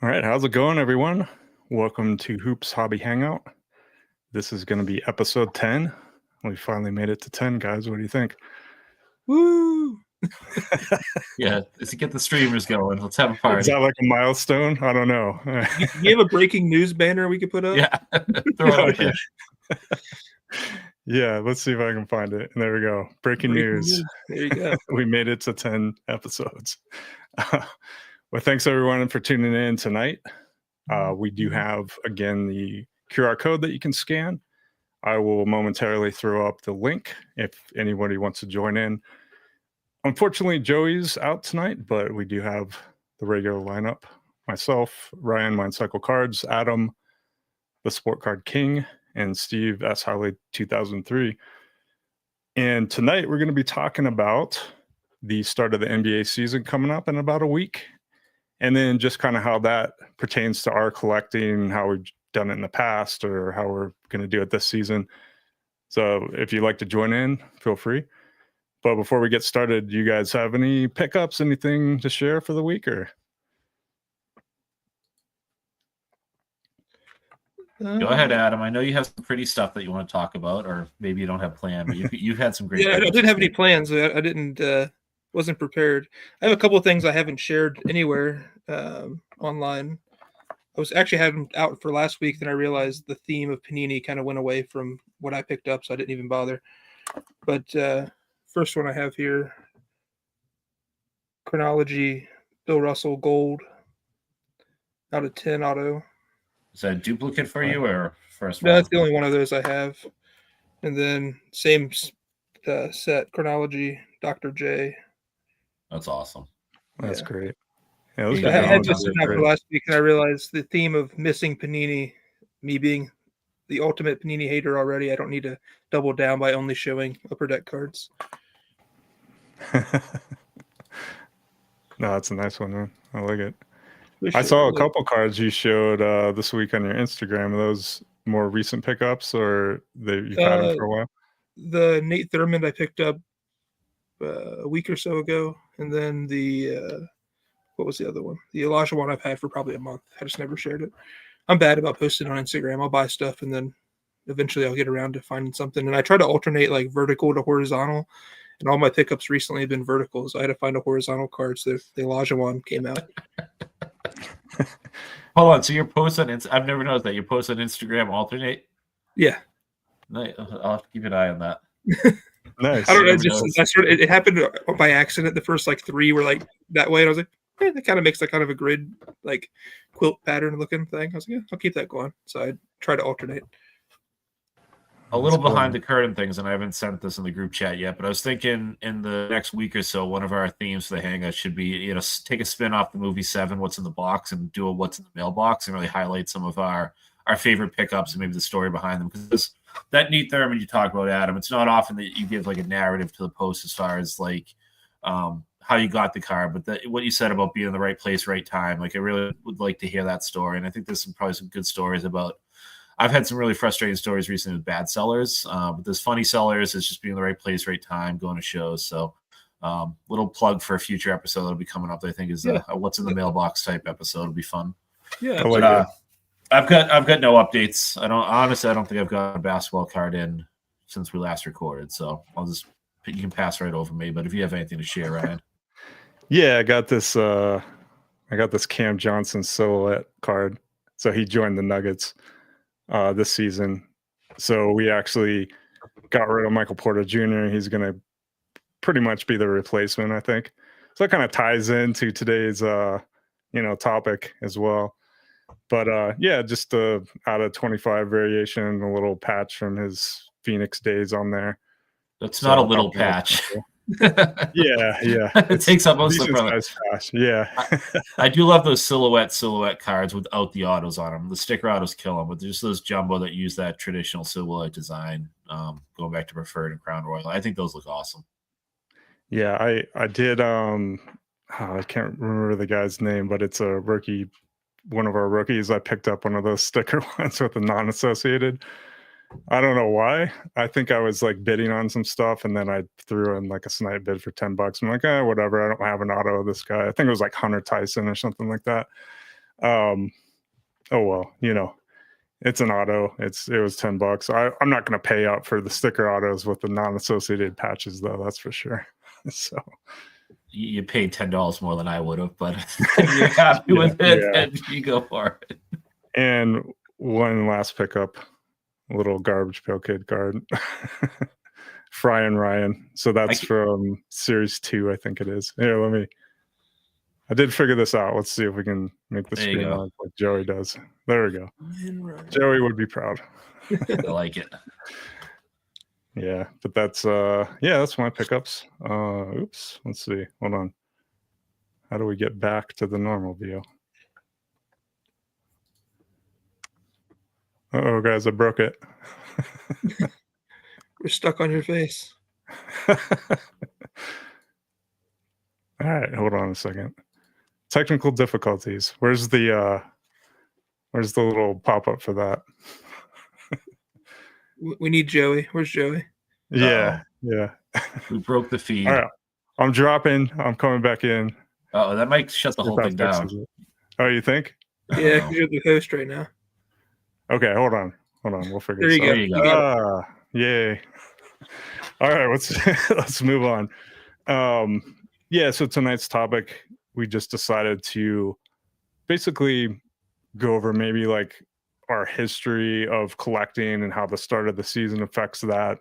All right, how's it going, everyone? Welcome to Hoops Hobby Hangout. This is going to be episode 10. We finally made it to 10, guys. What do you think? Woo! Yeah, to get the streamers going. Let's have a Is party. that like a milestone? I don't know. You have a breaking news banner we could put up? Yeah, throw it up there. Yeah, let's see if I can find it. There we go. Breaking news. There you go. We made it to 10 episodes. Well, thanks everyone for tuning in tonight. We do have, again, the QR code that you can scan. I will momentarily throw up the link if anybody wants to join in. Unfortunately, Joey's out tonight, but we do have the regular lineup. Myself, Ryan, Mindcycle Cards, Adam, the Sport Card King, and Steve S. Harley 2003. And tonight we're going to be talking about the start of the NBA season coming up in about a week. And then just kind of how that pertains to our collecting, how we've done it in the past, or how we're going to do it this season. So if you'd like to join in, feel free. But before we get started, you guys have any pickups, anything to share for the week? Or Go ahead, Adam. I know you have some pretty stuff that you want to talk about, or maybe you don't have planned, but you've had some great. Yeah, I didn't have any plans. I didn't. Wasn't prepared. I have a couple of things I haven't shared anywhere online. I was actually having out for last week, then I realized the theme of Panini kind of went away from what I picked up, so I didn't even bother. But first one I have here, Chronology, Bill Russell Gold, out of 10 auto. Is that a duplicate for you, or first one? No, that's the only one of those I have. And then same set, Chronology, Dr. J. That's awesome. that's Yeah. great. Yeah, I had this out for last week, and I realized the theme of missing Panini, me being the ultimate Panini hater already, I don't need to double down by only showing upper deck cards. No, that's a nice one, man. I like it. I saw a couple cards you showed this week on your Instagram. Are those more recent pickups, or you've had them for a while? The Nate Thurmond I picked up a week or so ago, and then the what was the other one? The Elijah one I've had for probably a month. I just never shared it. I'm bad about posting on Instagram. I'll buy stuff, and then eventually I'll get around to finding something. And I try to alternate like vertical to horizontal. And all my pickups recently have been vertical, so I had to find a horizontal card. So the Elijah one came out. Hold on. So you're posting? I've never noticed that you post on Instagram alternate. Yeah. Nice. I'll have to keep an eye on that. Nice. I don't know. It happened by accident. The first like 3 were like that way, and I was like, that kind of makes like kind of a grid like quilt pattern looking thing. I was like, yeah, I'll keep that going. So I try to alternate. A little behind the curtain things, and I haven't sent this in the group chat yet, but I was thinking in the next week or so, one of our themes for the Hangout should be, take a spin off the movie 7, What's in the Box, and do a What's in the Mailbox, and really highlight some of our favorite pickups and maybe the story behind them. Because that Nate Thurmond you talk about, Adam, it's not often that you give like a narrative to the post as far as like how you got the card, but what you said about being in the right place, right time, like I really would like to hear that story. And I think there's probably some good stories about. I've had some really frustrating stories recently with bad sellers, but there's funny sellers. It's just being in the right place, right time, going to shows. So little plug for a future episode that'll be coming up that I think is a What's in the Mailbox type episode. It'll be fun. Yeah. But, I've got no updates. I don't think I've got a basketball card in since we last recorded. So you can pass right over me. But if you have anything to share, Ryan. Yeah, I got this Cam Johnson silhouette card. So he joined the Nuggets this season. So we actually got rid of Michael Porter Jr. He's going to pretty much be the replacement, I think. So that kind of ties into today's topic as well. But just out of 25 variation, a little patch from his Phoenix days on there. That's not a little patch. Yeah. It takes up most of the patch. Yeah. I do love those silhouette cards without the autos on them. The sticker autos kill them, but just those jumbo that use that traditional silhouette design, going back to Preferred and Crown Royal. I think those look awesome. Yeah, I did. I can't remember the guy's name, but it's a rookie. One of our rookies, I picked up one of those sticker ones with the non-associated. I don't know why. I think I was like bidding on some stuff, and then I threw in like a snipe bid for $10. I'm like, whatever. I don't have an auto of this guy. I think it was like Hunter Tyson or something like that. Oh well, it's an auto. It was $10. I'm not going to pay up for the sticker autos with the non-associated patches, though. That's for sure. So you paid $10 more than I would have, but if you're happy with it, then you go for it. And one last pickup, a little garbage pail kid card. Fry and Ryan. So that's from Series 2, I think it is. Here, I did figure this out. Let's see if we can make the screen like Joey does. There we go. Joey would be proud. I like it. Yeah, but that's my pickups. Oops, let's see. Hold on. How do we get back to the normal view? Uh-oh, guys, I broke it. We're stuck on your face. All right, hold on a second. Technical difficulties. Where's the little pop-up for that? We need Joey. Where's Joey? Yeah, yeah. We broke the feed. All right, I'm dropping. I'm coming back in. Oh, that might shut the whole thing down. Oh, you think? Yeah, because you're the host right now. Okay, hold on. We'll figure this out. There you go. Yay. All right, let's move on. So tonight's topic, we just decided to basically go over maybe like our history of collecting and how the start of the season affects that.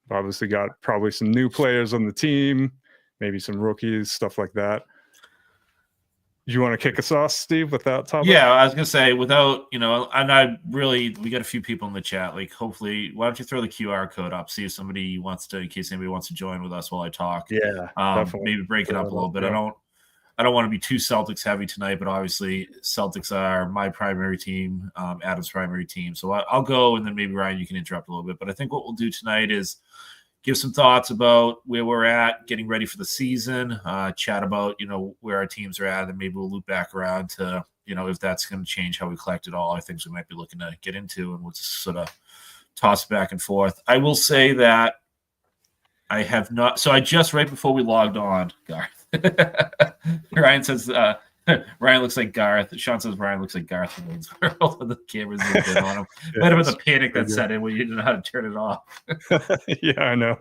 Obviously got probably some new players on the team, maybe some rookies, stuff like that. You want to kick us off, Steve, with that topic? Yeah, I was gonna say without, and we got a few people in the chat. Like, hopefully, why don't you throw the QR code up, see if somebody wants to, in case anybody wants to join with us while I talk. Yeah, definitely. Maybe break it up a little bit. Yeah. I don't want to be too Celtics heavy tonight, but obviously Celtics are my primary team, Adam's primary team. So I'll go, and then maybe Ryan, you can interrupt a little bit. But I think what we'll do tonight is give some thoughts about where we're at, getting ready for the season, chat about, where our teams are at, and maybe we'll loop back around to, if that's going to change how we collect it all, or things we might be looking to get into, and we'll just sort of toss it back and forth. I will say that I have not – so I just, right before we logged on, Garth, Ryan says Ryan looks like Garth. Sean says Ryan looks like Garth in Wayne's World with the cameras zoomed in on him. Might have been the panic that set in when you didn't know how to turn it off. Yeah, I know.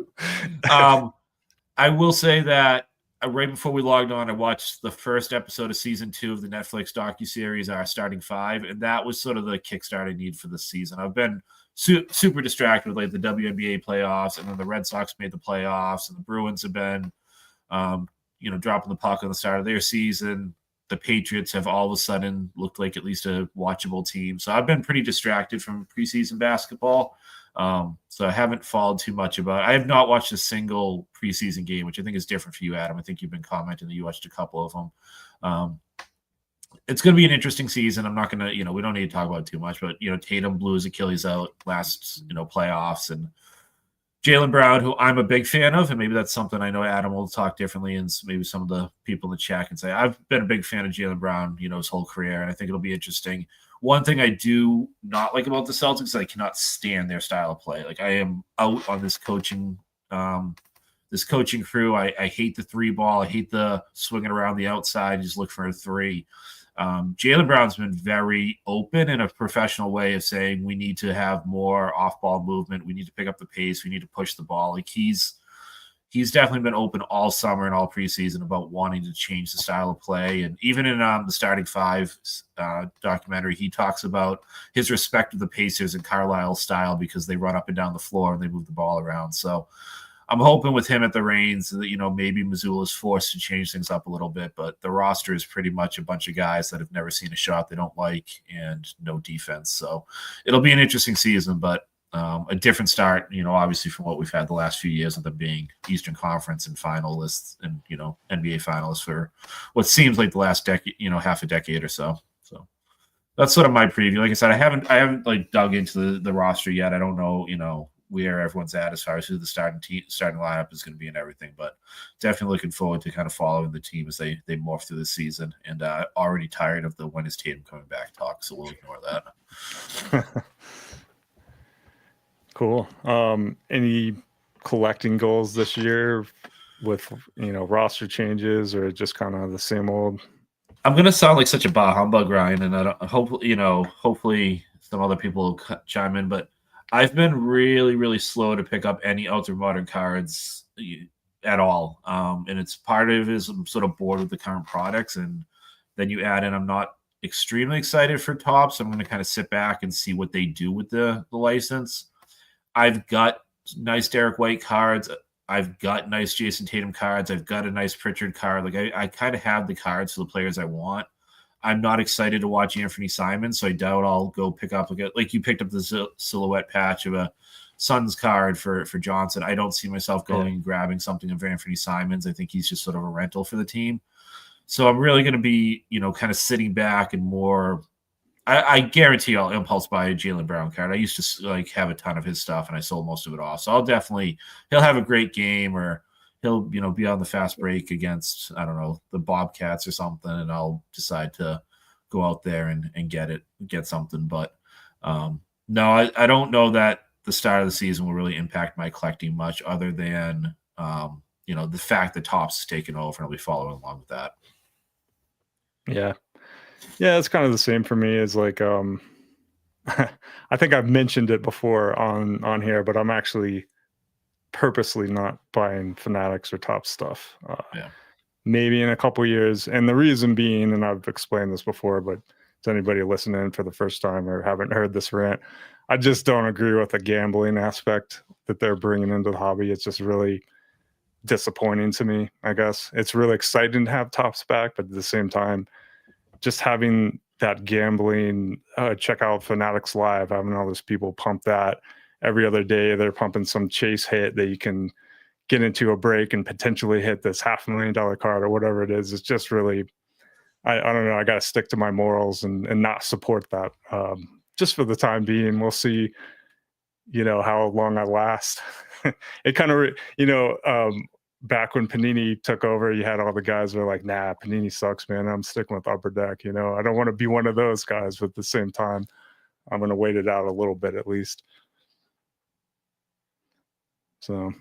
I will say that right before we logged on, I watched the first episode of season 2 of the Netflix docuseries, Our Starting Five, and that was sort of the kickstart I need for this season. I've been super distracted with like the WNBA playoffs, and then the Red Sox made the playoffs, and the Bruins have been, dropping the puck on the start of their season. The Patriots have all of a sudden looked like at least a watchable team. So I've been pretty distracted from preseason basketball. So I haven't followed too much about it. I have not watched a single preseason game, which I think is different for you, Adam. I think you've been commenting that you watched a couple of them. It's going to be an interesting season. I'm not going to, we don't need to talk about it too much, but, Tatum blew his Achilles out last, playoffs, and Jaylen Brown, who I'm a big fan of, and maybe that's something I know Adam will talk differently, and maybe some of the people in the chat can say, I've been a big fan of Jaylen Brown, his whole career, and I think it'll be interesting. One thing I do not like about the Celtics is I cannot stand their style of play. Like, I am out on this coaching crew. I hate the 3-ball. I hate the swinging around the outside, just look for a 3. Jaylen Brown's been very open in a professional way of saying we need to have more off-ball movement. We need to pick up the pace. We need to push the ball. Like, he's definitely been open all summer and all preseason about wanting to change the style of play. And even in the Starting Five documentary, he talks about his respect of the Pacers and Carlisle's style because they run up and down the floor and they move the ball around. So I'm hoping with him at the reins that, maybe Missoula is forced to change things up a little bit, but the roster is pretty much a bunch of guys that have never seen a shot they don't like and no defense. So it'll be an interesting season, but a different start, obviously from what we've had the last few years of them being Eastern Conference and finalists and, NBA finalists for what seems like the last decade, half a decade or so. So that's sort of my preview. Like I said, I haven't like dug into the roster yet. I don't know, where everyone's at as far as who the starting lineup is going to be and everything, but definitely looking forward to kind of following the team as they morph through the season, and already tired of the when is Tatum coming back talk, so we'll ignore that. Cool. Any collecting goals this year with roster changes, or just kind of the same old? I'm gonna sound like such a bah humbug, Ryan, and I don't. Hopefully, some other people will chime in. But I've been really, really slow to pick up any Ultra Modern cards at all, and it's part of it is I'm sort of bored with the current products, and then you add in I'm not extremely excited for Topps. I'm gonna kind of sit back and see what they do with the license. I've got nice Derek White cards. I've got nice Jason Tatum cards. I've got a nice Pritchard card. Like I kind of have the cards for the players I want. I'm not excited to watch Anthony Simons, so I doubt I'll go pick up like you picked up the silhouette patch of a Suns card for Johnson. I don't see myself going and grabbing something of Anthony Simons. I think he's just sort of a rental for the team. So I'm really going to be, kind of sitting back and more. I guarantee I'll impulse buy a Jaylen Brown card. I used to have a ton of his stuff, and I sold most of it off. So he'll have a great game, or he'll be on the fast break against I don't know the Bobcats or something, and I'll decide to go out there and get something. But no, I don't know that the start of the season will really impact my collecting much, other than the fact that Topps is taking over, and I'll be following along with that. Yeah, it's kind of the same for me as like I think I've mentioned it before on here, but I'm actually purposely not buying Fanatics or Top stuff. Maybe in a couple years, and the reason being, and I've explained this before, but to anybody listening for the first time or haven't heard this rant, I just don't agree with the gambling aspect that they're bringing into the hobby. It's just really disappointing to me. I guess it's really exciting to have Topps back, but at the same time, just having that gambling, check out Fanatics Live, having all those people pump that every other day. They're pumping some chase hit that you can get into a break and potentially hit this $500,000 card or whatever it is. It's just really, I don't know. I got to stick to my morals and not support that. Just for the time being, we'll see, how long I last. It kind of, back when Panini took over, you had all the guys who were like, nah, Panini sucks, man. I'm sticking with Upper Deck. I don't want to be one of those guys, but at the same time, I'm going to wait it out a little bit at least. So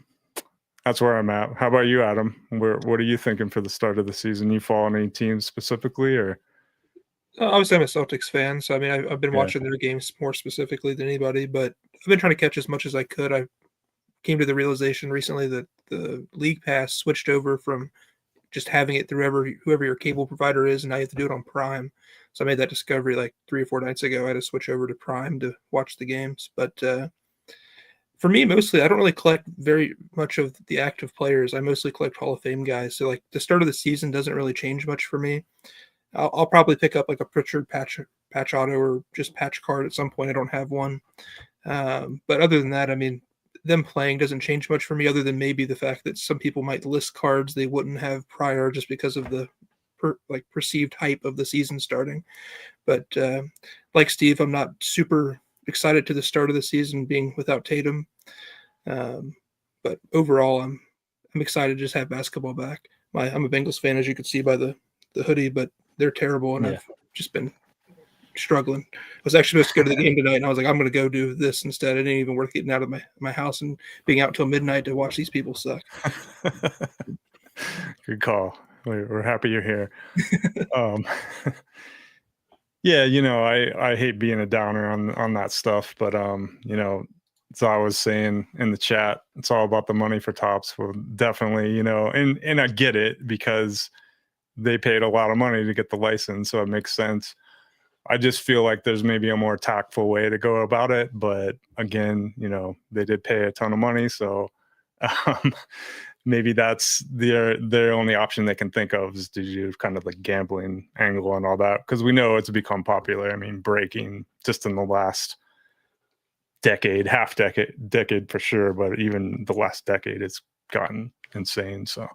that's where I'm at. How about you, Adam? What are you thinking for the start of the season? You following any teams specifically, or? Obviously, I'm a Celtics fan, so I mean, I've been watching their games more specifically than anybody, but I've been trying to catch as much as I could. I came to the realization recently that the League Pass switched over from just having it through whoever your cable provider is, and now you have to do it on Prime. So I made that discovery like 3 or 4 nights ago. I had to switch over to Prime to watch the games. But for me, mostly, I don't really collect very much of the active players. I mostly collect Hall of Fame guys. So like the start of the season doesn't really change much for me. I'll probably pick up like a Pritchard patch auto or just patch card at some point. I don't have one. But other than that, I mean, them playing doesn't change much for me, other than maybe the fact that some people might list cards they wouldn't have prior just because of the perceived hype of the season starting. But like Steve, I'm not super excited to the start of the season being without Tatum. But overall, I'm excited to just have basketball back. I'm a Bengals fan, as you can see by the hoodie, but they're terrible, and I've just been struggling. I was actually supposed to go to the game tonight, and I was like, I'm going to go do this instead. It ain't even worth getting out of my house and being out till midnight to watch these people suck. Good call. We're happy you're here. Yeah, I hate being a downer on that stuff, but as I was saying in the chat, it's all about the money for Topps. Well, definitely, and I get it because they paid a lot of money to get the license, so it makes sense. I just feel like there's maybe a more tactful way to go about it. But again, they did pay a ton of money. So maybe that's their only option they can think of is to do kind of the gambling angle and all that. Because we know it's become popular. I mean, breaking just in the last decade, decade for sure. But even the last decade, it's gotten insane. So,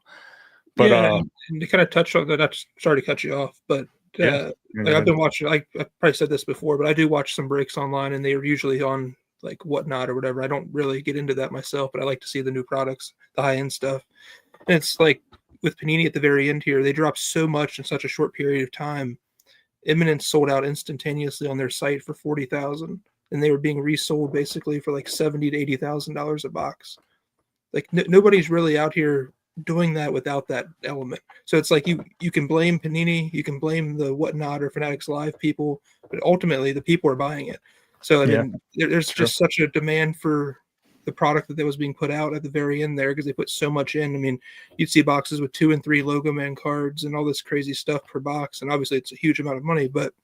but and to kind of touch on that, sorry to cut you off, but I've been watching, I probably said this before, but I do watch some breaks online, and they are usually on like Whatnot or whatever. I don't really get into that myself, but I like to see the new products, the high-end stuff. And it's like with Panini at the very end here, they dropped so much in such a short period of time. Eminence sold out instantaneously on their site for $40,000, and they were being resold basically for like $70,000 to $80,000 a box. Like nobody's really out here doing that without that element. So it's like you can blame Panini, you can blame the Whatnot or Fanatics Live people, but ultimately the people are buying it. So I mean, there's just such a demand for the product that was being put out at the very end there because they put so much in. I mean, you'd see boxes with 2 and 3 Logo Man cards and all this crazy stuff per box, and obviously it's a huge amount of money, but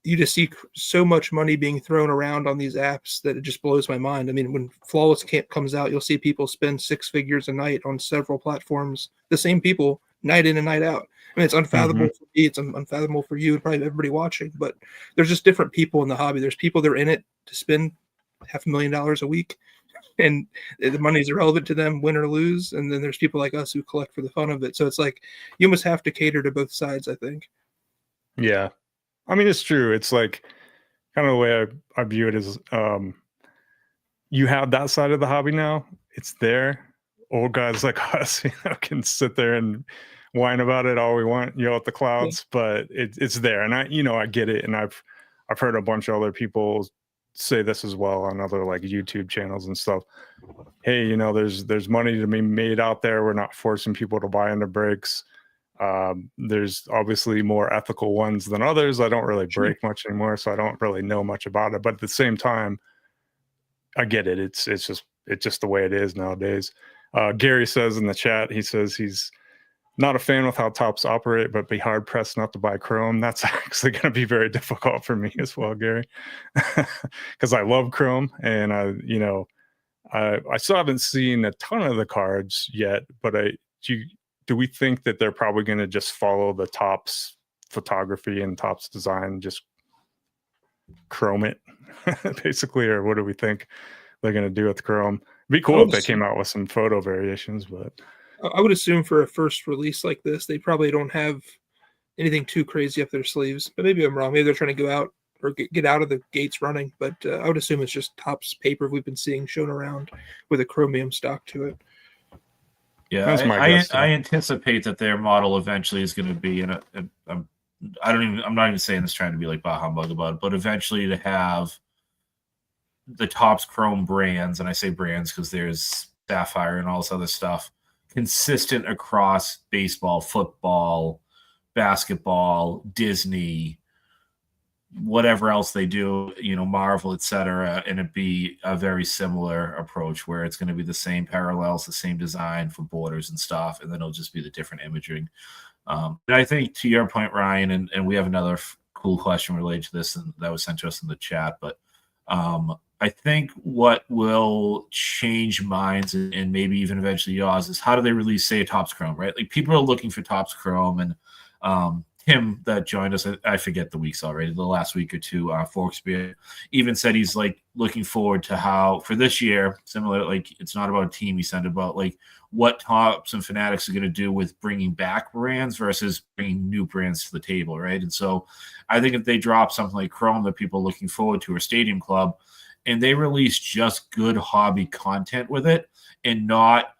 you just see so much money being thrown around on these apps that it just blows my mind. I mean, when Flawless Camp comes out, you'll see people spend 6 figures a night on several platforms. The same people, night in and night out. I mean, it's unfathomable for me. It's unfathomable for you and probably everybody watching. But there's just different people in the hobby. There's people that are in it to spend $500,000 a week, and the money is irrelevant to them, win or lose. And then there's people like us who collect for the fun of it. So it's like you almost have to cater to both sides, I think. Yeah. I mean, it's true. It's like kind of the way I view it is you have that side of the hobby now. It's there. Old guys like us, can sit there and whine about it all we want, yell at the clouds, but it's there. And I get it. And I've heard a bunch of other people say this as well on other like YouTube channels and stuff. Hey, there's money to be made out there. We're not forcing people to buy into breaks. There's obviously more ethical ones than others. I don't really break much anymore, so I don't really know much about it. But at the same time, I get it. It's just the way it is nowadays. Gary says in the chat, he says he's not a fan with how Topps operate, but be hard pressed not to buy Chrome. That's actually going to be very difficult for me as well, Gary, because I love Chrome, and I still haven't seen a ton of the cards yet. But do we think that they're probably going to just follow the Topps photography and Topps design, just Chrome it, basically, or what do we think they're going to do with Chrome? It'd be cool if they came out with some photo variations, but I would assume for a first release like this, they probably don't have anything too crazy up their sleeves. But maybe I'm wrong. Maybe they're trying to go out or get out of the gates running. But I would assume it's just Topps paper we've been seeing shown around with a chromium stock to it. Yeah, that's my guess. I anticipate that their model eventually is going to be I'm not even saying this trying to be like bah humbug about it, but eventually to have the Topps Chrome brands, and I say brands because there's Sapphire and all this other stuff, consistent across baseball, football, basketball, Disney, whatever else they do, Marvel, etc., and it be a very similar approach where it's going to be the same parallels, the same design for borders and stuff, and then it'll just be the different imaging. And I think to your point, Ryan, and we have another cool question related to this and that was sent to us in the chat, but I think what will change minds and maybe even eventually yours is how do they release, say, a Topps Chrome, right? Like people are looking for Topps Chrome, and Tim that joined us, I forget the weeks already, the last week or two, Forksbeer, even said he's like looking forward to how for this year, similar, like it's not about a team, he said about like what Topps and Fanatics are going to do with bringing back brands versus bringing new brands to the table, right? And so I think if they drop something like Chrome that people are looking forward to, or Stadium Club, and they release just good hobby content with it and not,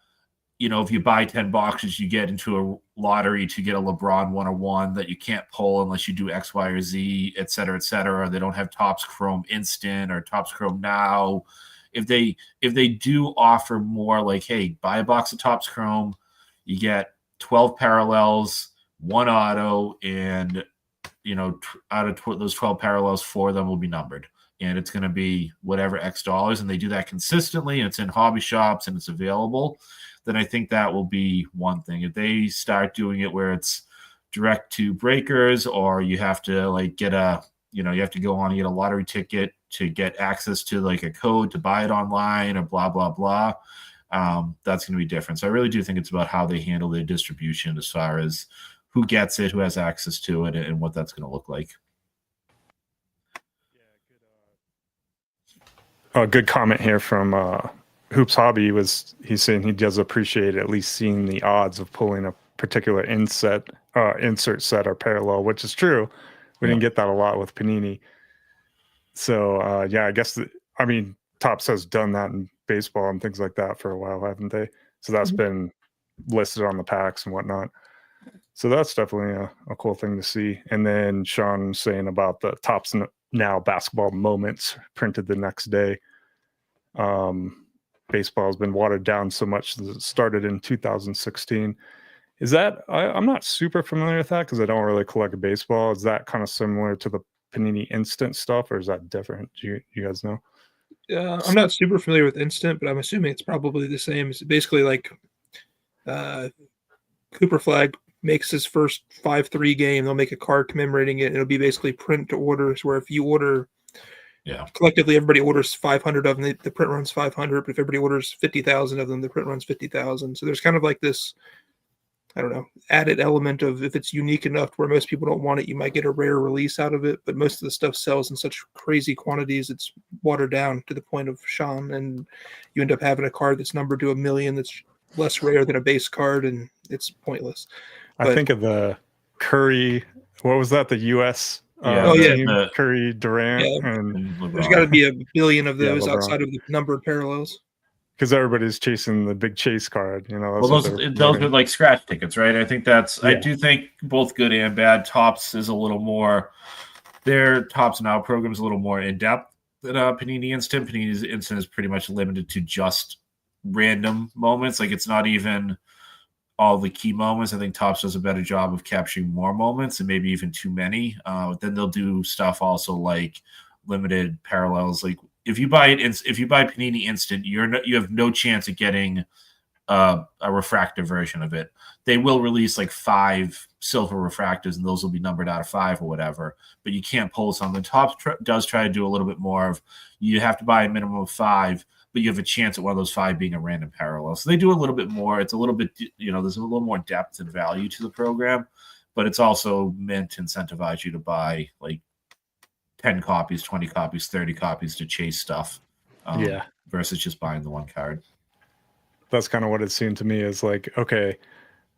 if you buy 10 boxes, you get into a lottery to get a LeBron 101 that you can't pull unless you do X, Y, or Z, et cetera, et cetera. They don't have Topps Chrome Instant or Topps Chrome Now. If they do offer more like, hey, buy a box of Topps Chrome, you get 12 parallels, 1 auto, and, out of those 12 parallels, 4 of them will be numbered. And it's going to be whatever X dollars, and they do that consistently, and it's in hobby shops, and it's available, then I think that will be one thing. If they start doing it where it's direct to breakers, or you have to like get you have to go on and get a lottery ticket to get access to like a code to buy it online or blah, blah, blah, that's going to be different. So I really do think it's about how they handle their distribution as far as who gets it, who has access to it, and what that's going to look like. A good comment here from Hoops Hobby he's saying he does appreciate at least seeing the odds of pulling a particular insert set or parallel, which is true. We didn't get that a lot with Panini. So I guess Topps has done that in baseball and things like that for a while, haven't they? So that's been listed on the packs and whatnot. So that's definitely a cool thing to see. And then Sean saying about the Topps Now basketball moments printed the next day. baseball has been watered down so much since it started in 2016. Is that I'm not super familiar with that because I don't really collect baseball. Is that kind of similar to the Panini Instant stuff, or is that different? Do you guys know? I'm not super familiar with Instant, but I'm assuming it's probably the same. It's basically like Cooper Flag makes his first 5-3 game. They'll make a card commemorating it. It'll be basically print to orders, where if you order, collectively everybody orders 500 of them, the print runs 500. But if everybody orders 50,000 of them, the print runs 50,000. So there's kind of like this, I don't know, added element of if it's unique enough where most people don't want it, you might get a rare release out of it. But most of the stuff sells in such crazy quantities, it's watered down to the point of Sean, and you end up having a card that's numbered to 1 million that's less rare than a base card, and it's pointless. I think of the Curry, what was that? The U.S. team, Curry, Durant, and there's got to be 1 billion of those outside of the numbered parallels. Because everybody's chasing the big chase card, Well, those are like scratch tickets, right? I think I do think both good and bad. Topps is a little more, their Topps Now program is a little more in depth than Panini Instant. Panini Instant is pretty much limited to just random moments. Like, it's not even all the key moments. I think Topps does a better job of capturing more moments and maybe even too many. Then they'll do stuff also like limited parallels. Like, if you buy Panini Instant, you have no chance of getting a refractor version of it. They will release like 5 silver refractors, and those will be numbered out of 5 or whatever. But you can't pull some. The Topps does try to do a little bit more of, you have to buy a minimum of 5, but you have a chance at one of those 5 being a random parallel. So they do a little bit more. It's a little bit, there's a little more depth and value to the program, but it's also meant to incentivize you to buy like 10 copies, 20 copies, 30 copies to chase stuff. Versus just buying the one card. That's kind of what it seemed to me, is like, okay,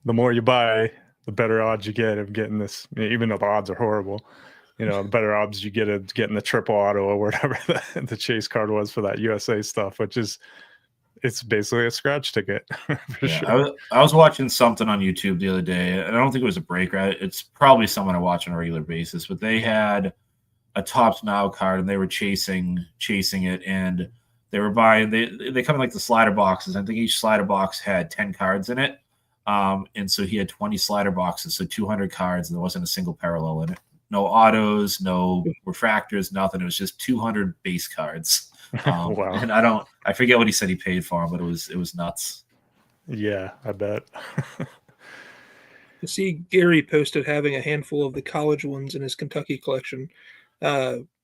the more you buy, the better odds you get of getting this, even though the odds are horrible. The better odds you get of getting the triple auto or whatever the chase card was for that USA stuff, which is, it's basically a scratch ticket. For sure. I was watching something on YouTube the other day, and I don't think it was a break, right? It's probably someone I watch on a regular basis, but they had a Topps Now card, and they were chasing it, and they were buying, they come in like the slider boxes. I think each slider box had 10 cards in it. And so he had 20 slider boxes, so 200 cards, and there wasn't a single parallel in it. No autos, no refractors, nothing. It was just 200 base cards. Wow. And I forget what he said he paid for them, but it was nuts. Yeah, I bet. I see Gary posted having a handful of the college ones in his Kentucky collection.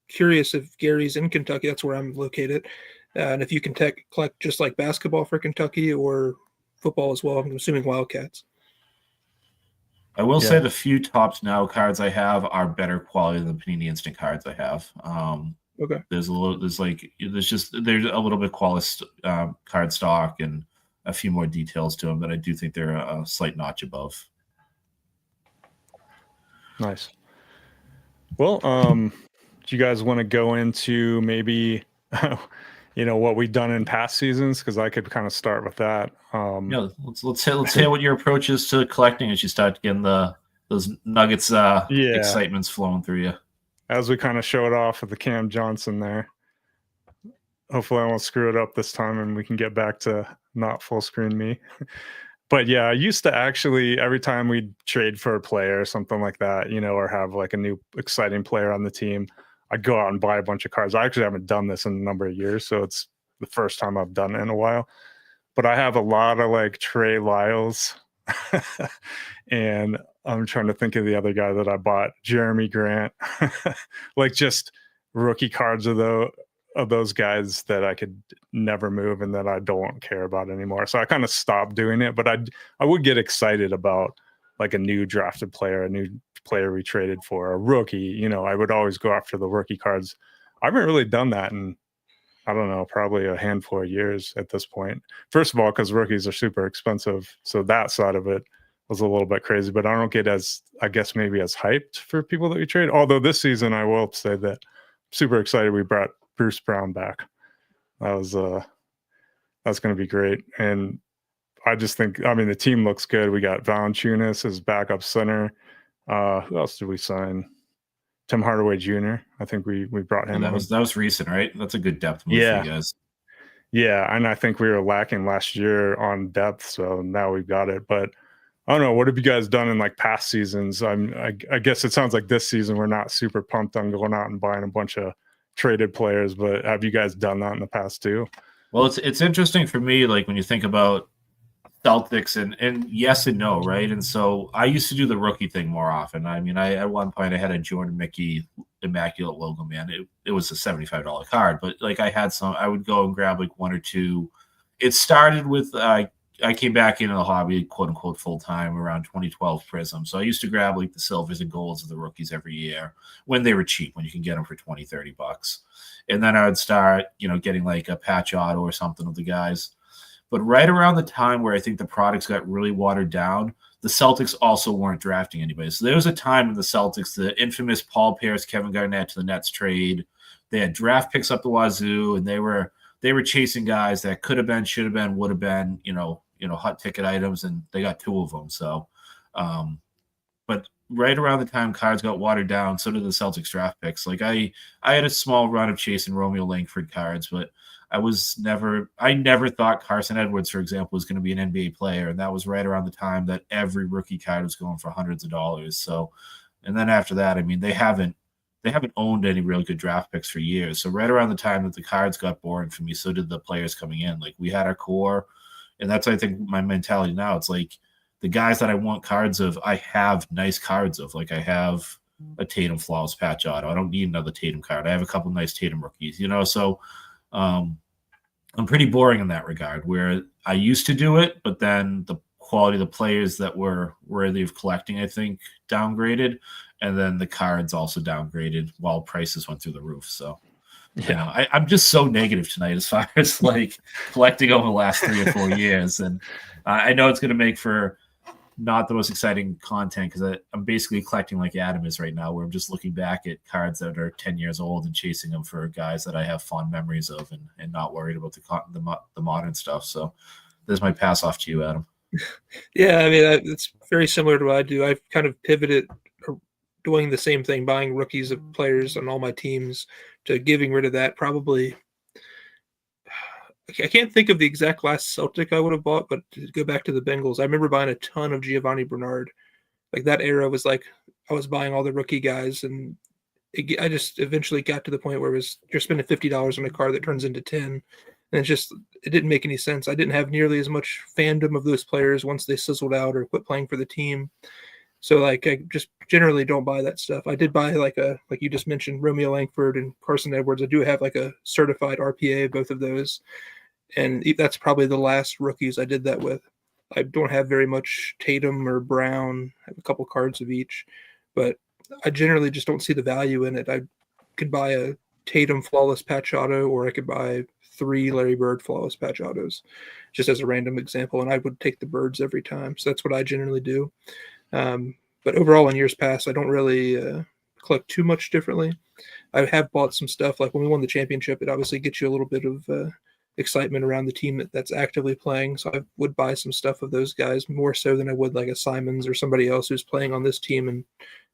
Curious if Gary's in Kentucky. That's where I'm located. And if you can collect just like basketball for Kentucky or football as well. I'm assuming Wildcats. I will say the few Topps Now cards I have are better quality than the Panini Instant cards I have. Okay. There's a little bit quality card stock and a few more details to them, but I do think they're a slight notch above. Nice. Well, do you guys want to go into maybe, what we've done in past seasons? Because I could kind of start with that. Let's hear what your approach is to collecting as you start getting those Nuggets excitements flowing through you. As we kind of showed off with the Cam Johnson there. Hopefully I won't screw it up this time and we can get back to not full screen me. But yeah, I used to actually, every time we'd trade for a player or something like that, or have like a new exciting player on the team, I'd go out and buy a bunch of cards. I actually haven't done this in a number of years, so it's the first time I've done it in a while. But I have a lot of like Trey Lyles, and I'm trying to think of the other guy that I bought, Jeremy Grant, like just rookie cards of those guys that I could never move and that I don't care about anymore. So I kind of stopped doing it, but I would get excited about like a new drafted player, a new player we traded for, a rookie. I would always go after the rookie cards. I haven't really done that in, I don't know, probably a handful of years at this point. First of all, because rookies are super expensive. So that side of it was a little bit crazy, but I don't get as hyped for people that we trade. Although this season, I will say that I'm super excited we brought Bruce Brown back. That's going to be great. And I just think, the team looks good. We got Valanciunas as backup center. Who else did we sign? Tim Hardaway Jr. I think we brought him. And that was recent, right? That's a good depth move for you guys. Yeah, and I think we were lacking last year on depth, so now we've got it. But I don't know. What have you guys done in like past seasons? I guess it sounds like this season we're not super pumped on going out and buying a bunch of traded players, but have you guys done that in the past too? Well, it's interesting for me, like when you think about Celtics and yes and no, right? And so I used to do the rookie thing more often. I mean, I at one point I had a Jordan Mickey immaculate logo, man. It was a $75 card, but like I had some, I would go and grab like one or two. It started with I came back into the hobby, quote unquote, full time around 2012 Prism. So I used to grab like the silvers and golds of the rookies every year when they were cheap, when you can get them for 20, $30. And then I would start, getting like a patch auto or something of the guys. But right around the time where I think the products got really watered down, the Celtics also weren't drafting anybody. So there was a time in the Celtics, the infamous Paul Pierce, Kevin Garnett to the Nets trade. They had draft picks up the wazoo, and they were chasing guys that could have been, should have been, would have been, hot ticket items, and they got two of them. So, but right around the time cards got watered down, so did the Celtics draft picks. Like I had a small run of chasing Romeo Langford cards, but I never thought Carson Edwards, for example, was going to be an NBA player. And that was right around the time that every rookie card was going for hundreds of dollars. So, and then after that, I mean, they haven't owned any really good draft picks for years. So right around the time that the cards got boring for me, so did the players coming in. Like we had our core, and that's, I think, my mentality now. It's like the guys that I want cards of, I have nice cards of. Like I have a Tatum flawless patch auto. I don't need another Tatum card. I have a couple nice Tatum rookies, so I'm pretty boring in that regard, where I used to do it, but then the quality of the players that were worthy of collecting, I think, downgraded, and then the cards also downgraded while prices went through the roof. So yeah, I'm just so negative tonight as far as like collecting over the last 3 or 4 years, and I know it's going to make for not the most exciting content, because I'm basically collecting like Adam is right now, where I'm just looking back at cards that are 10 years old and chasing them for guys that I have fond memories of, and not worried about the modern stuff. So there's my pass off to you, Adam. Yeah, I mean, it's very similar to what I do. I've kind of pivoted doing the same thing, buying rookies of players on all my teams, to giving rid of that. Probably, I can't think of the exact last Celtic I would have bought, but to go back to the Bengals, I remember buying a ton of Giovanni Bernard. Like that era was like I was buying all the rookie guys, and I just eventually got to the point where you're spending $50 on a card that turns into 10, and it didn't make any sense. I didn't have nearly as much fandom of those players once they sizzled out or quit playing for the team. So like I just generally don't buy that stuff. I did buy like you just mentioned, Romeo Langford and Carson Edwards. I do have like a certified RPA, both of those. And that's probably the last rookies I did that with. I don't have very much Tatum or Brown. I have a couple cards of each, but I generally just don't see the value in it. I could buy a Tatum flawless patch auto, or I could buy 3 Larry Bird flawless patch autos, just as a random example. And I would take the Birds every time. So that's what I generally do. But overall, in years past, I don't really collect too much differently. I have bought some stuff. Like when we won the championship, it obviously gets you a little bit of excitement around the team that's actively playing. So I would buy some stuff of those guys more so than I would like a Simons or somebody else who's playing on this team. And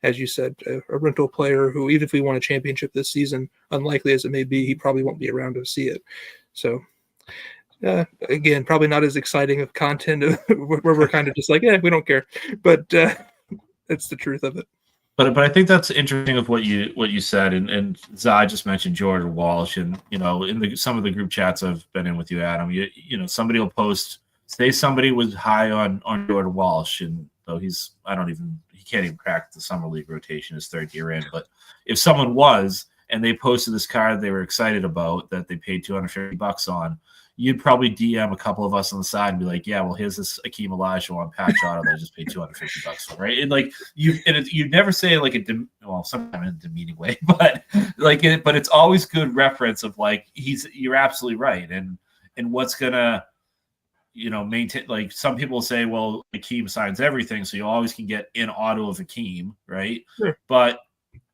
as you said, a rental player who, even if we won a championship this season, unlikely as it may be, he probably won't be around to see it. So again, probably not as exciting of content where we're kind of just like, we don't care. But that's the truth of it. But I think that's interesting of what you said, and Zai just mentioned Jordan Walsh, and in some of the group chats I've been in with you, Adam, somebody will post, say somebody was high on Jordan Walsh, and though he can't even crack the summer league rotation his 3rd year in, but if someone was and they posted this card they were excited about that they paid $250 on, you'd probably DM a couple of us on the side and be like, yeah, well, here's this Akeem Olajuwon patch auto that I just paid $250 for, right? And like you'd never say it like sometimes in a demeaning way, but but it's always good reference of like you're absolutely right, and what's gonna maintain. Like some people say, well, Akeem signs everything, so you always can get an auto of Akeem, right? Sure.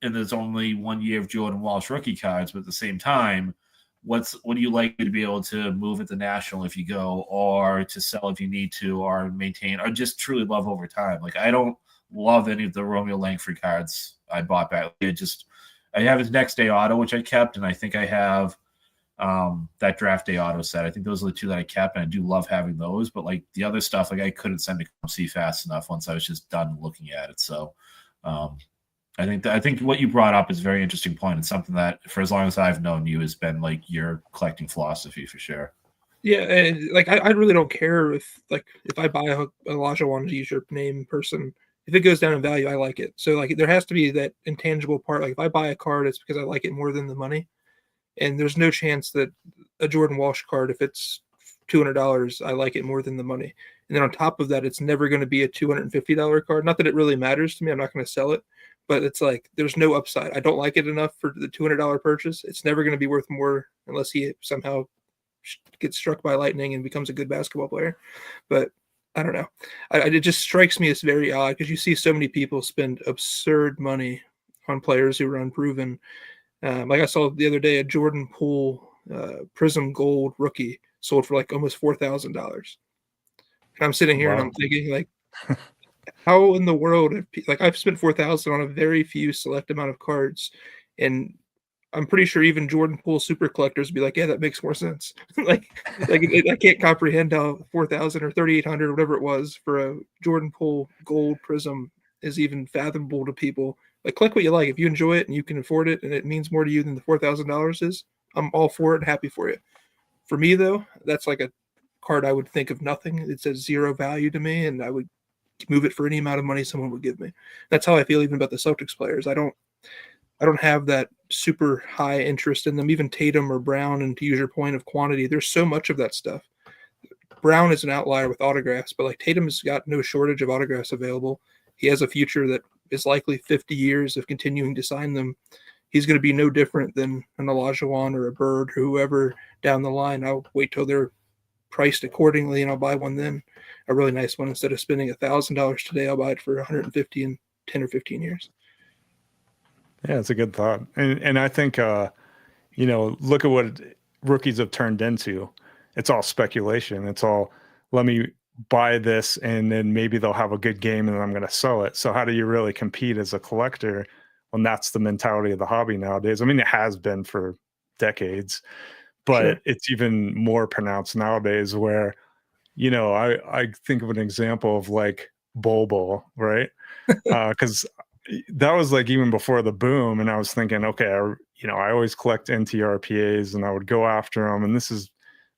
And there's only 1 year of Jordan Walsh rookie cards, but at the same time, what do you like to be able to move at the National if you go, or to sell if you need to, or maintain, or just truly love over time? Like I don't love any of the Romeo Langford cards I bought back. I have his next day auto, which I kept, and I think I have that draft day auto set. I think those are the two that I kept, and I do love having those. But like the other stuff, like I couldn't send to see fast enough once I was just done looking at it. So I think what you brought up is a very interesting point. It's something that for as long as I've known you has been like your collecting philosophy for sure. Yeah, and like I really don't care if I buy a Olajuwon, to use your name, person. If it goes down in value, I like it. So like there has to be that intangible part. Like if I buy a card, it's because I like it more than the money. And there's no chance that a Jordan Walsh card, if it's $200, I like it more than the money. And then on top of that, it's never going to be a $250 card. Not that it really matters to me. I'm not going to sell it, but it's like there's no upside. I don't like it enough for the $200 purchase. It's never going to be worth more unless he somehow gets struck by lightning and becomes a good basketball player. But I don't know. It just strikes me as very odd because you see so many people spend absurd money on players who are unproven. Like I saw the other day, a Jordan Poole Prism Gold rookie sold for like almost $4,000. And I'm sitting here and I'm thinking, like, how in the world? Like I've spent $4,000 on a very few select amount of cards, and I'm pretty sure even Jordan Poole super collectors would be like, yeah, that makes more sense. I can't comprehend how 4,000 or 3,800 or whatever it was for a Jordan Poole Gold Prism is even fathomable to people. Like, collect what you like. If you enjoy it and you can afford it and it means more to you than the $4,000 is, I'm all for it and happy for you. For me, though, that's like a card I would think of nothing. It says zero value to me, and I would move it for any amount of money someone would give me. That's how I feel even about the Celtics players. I don't have that super high interest in them, even Tatum or Brown. And to use your point of quantity, there's so much of that stuff. Brown is an outlier with autographs, but like Tatum's got no shortage of autographs available. He has a future that is likely 50 years of continuing to sign them. He's going to be no different than an Olajuwon or a Bird or whoever down the line. I'll wait till they're priced accordingly and I'll buy one then, a really nice one. Instead of spending $1,000 today, I'll buy it for $150 in 10 or 15 years. Yeah, it's a good thought. And I think, look at what rookies have turned into. It's all speculation. It's all, let me buy this and then maybe they'll have a good game and then I'm going to sell it. So how do you really compete as a collector when that's the mentality of the hobby nowadays? I mean, it has been for decades, but It's even more pronounced nowadays where, I think of an example of like Bol, right? Because that was like even before the boom, and I was thinking, okay, I always collect NTRPAs and I would go after them. And this is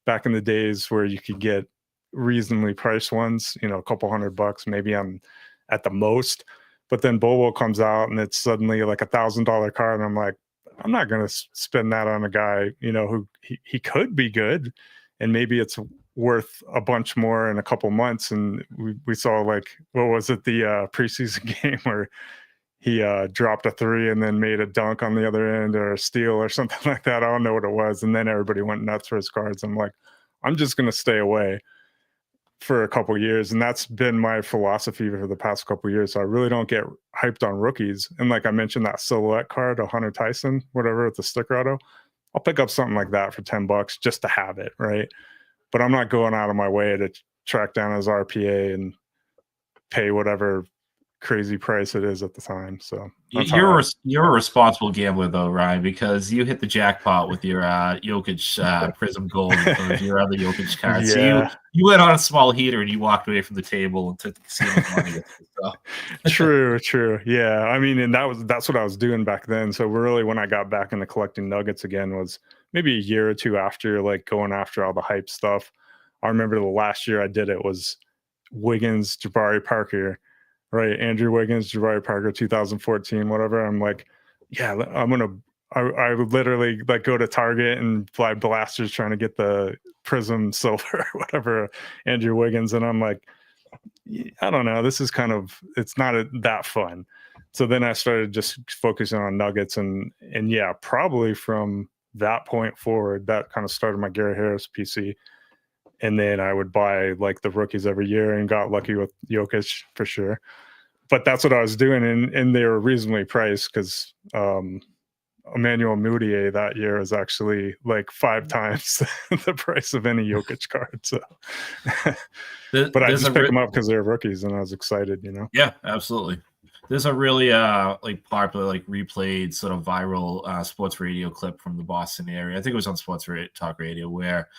back in the days where you could get reasonably priced ones, a couple $100 maybe at the most. But then Bobo comes out and it's suddenly like $1,000 card, and I'm like, I'm not going to spend that on a guy, who he could be good, and maybe it's worth a bunch more in a couple months. And we saw like, what was it, the preseason game where he dropped a 3 and then made a dunk on the other end or a steal or something like that. I don't know what it was. And then everybody went nuts for his cards. I'm like, I'm just going to stay away for a couple years. And that's been my philosophy for the past couple years. So I really don't get hyped on rookies. And like I mentioned, that silhouette card, a Hunter Tyson, whatever, with the sticker auto, I'll pick up something like that for $10 just to have it, right? But I'm not going out of my way to track down his RPA and pay whatever crazy price it is at the time. So you're a responsible gambler though, Ryan, because you hit the jackpot with your Jokic Prism Gold or your other Jokic cards. Yeah. So you went on a small heater and you walked away from the table and took the casino money with you. True. Yeah. I mean, and that's what I was doing back then. So really when I got back into collecting nuggets again was maybe a year or two after, like going after all the hype stuff. I remember the last year I did it was Wiggins, Jabari Parker, right? Andrew Wiggins, Jabari Parker, 2014, whatever. I'm like, yeah, I would literally like go to Target and fly blasters trying to get the Prism Silver, whatever, Andrew Wiggins. And I'm like, I don't know, this is it's not that fun. So then I started just focusing on nuggets and yeah, probably from that point forward, that kind of started my Gary Harris PC. And then I would buy like the rookies every year and got lucky with Jokic for sure. But that's what I was doing. And they were reasonably priced because Emmanuel Mudiay that year is actually like 5 times the price of any Jokic card. So, but I just picked them up because they're rookies and I was excited, Yeah, absolutely. There's a really like popular, like replayed sort of viral sports radio clip from the Boston area. I think it was on Talk Radio where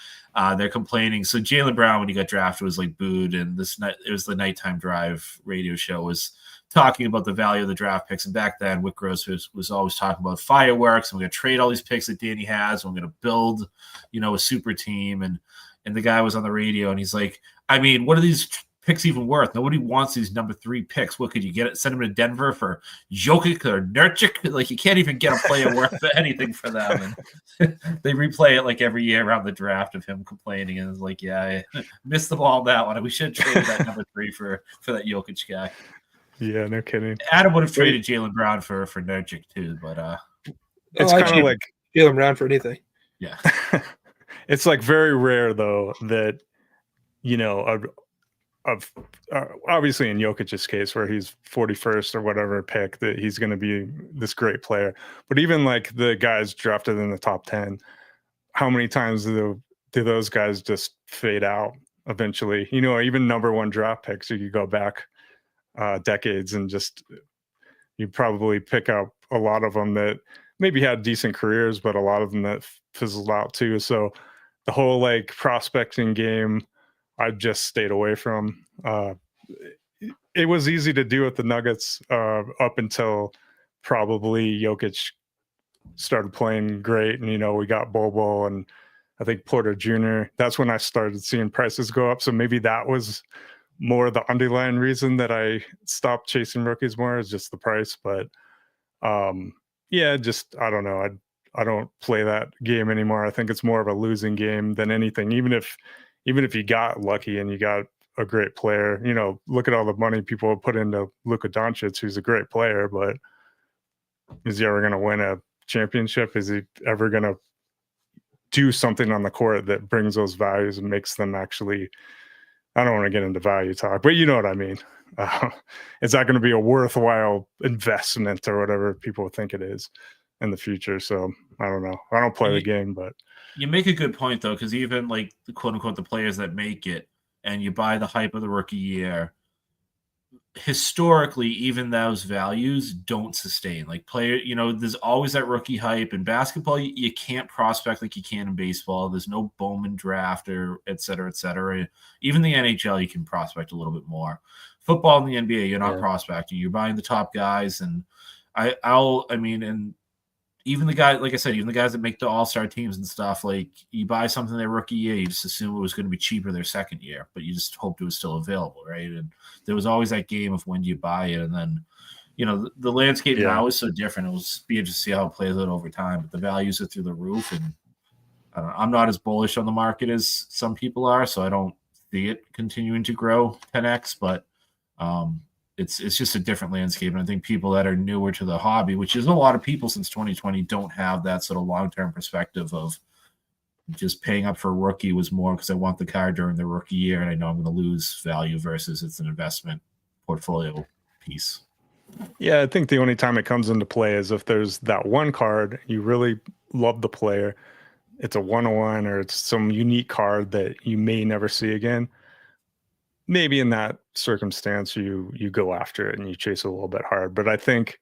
they're complaining. So Jaylen Brown, when he got drafted, was like booed, and it was the Nighttime Drive radio show was talking about the value of the draft picks. And back then, Whit Gross was always talking about fireworks, and we're gonna trade all these picks that Danny has, and we're gonna build, a super team. And the guy was on the radio, and he's like, I mean, what are these picks even worth? Nobody wants these number 3 picks. What could you get? Send them to Denver for Jokic or Nurkic? Like, you can't even get a player worth anything for them. And they replay it like every year around the draft of him complaining, and it's like, yeah, I missed the ball on that one. We should have traded that number 3 for that Jokic guy. Yeah, no kidding. Adam would have traded Jaylen Brown for Nurkic too, but it's kind of like Jaylen Brown for anything. Yeah, it's like very rare though that obviously in Jokic's case where he's 41st or whatever pick that he's going to be this great player. But even like the guys drafted in the top 10, how many times do those guys just fade out eventually? Even number 1 draft picks, you could go back decades and just you probably pick up a lot of them that maybe had decent careers, but a lot of them that fizzled out too. So the whole like prospecting game, I just stayed away from. It was easy to do with the Nuggets up until probably Jokic started playing great, and we got Bobo and I think Porter Jr. That's when I started seeing prices go up. So maybe that was more the underlying reason that I stopped chasing rookies more, is just the price. But yeah, just I don't know. I don't play that game anymore. I think it's more of a losing game than anything. Even if you got lucky and you got a great player, look at all the money people put into Luka Doncic, who's a great player, but is he ever going to win a championship? Is he ever going to do something on the court that brings those values and makes them actually, I don't want to get into value talk, but you know what I mean. It's not going to be a worthwhile investment or whatever people think it is in the future. So I don't know. I don't play the game, but you make a good point though, because even like the quote unquote the players that make it, and you buy the hype of the rookie year, historically, even those values don't sustain. Like there's always that rookie hype. In basketball, you can't prospect like you can in baseball. There's no Bowman draft or et cetera, et cetera. Even the NHL, you can prospect a little bit more. Football in the NBA, you're not prospecting. You're buying the top guys, and and even the guys, like I said, even the guys that make the all-star teams and stuff, like you buy something their rookie year, you just assume it was going to be cheaper their second year, but you just hoped it was still available, right? And there was always that game of when do you buy it, and then the landscape now is so different. It will be interesting to see how it plays out over time, but the values are through the roof, and I'm not as bullish on the market as some people are, so I don't see it continuing to grow 10x, but it's just a different landscape. And I think people that are newer to the hobby, which is a lot of people since 2020, don't have that sort of long-term perspective of just paying up for a rookie was more because I want the card during the rookie year and I know I'm going to lose value versus it's an investment portfolio piece. Yeah, I think the only time it comes into play is if there's that one card, you really love the player, it's a 101 or it's some unique card that you may never see again. Maybe in that circumstance, you go after it and you chase a little bit hard. But I think,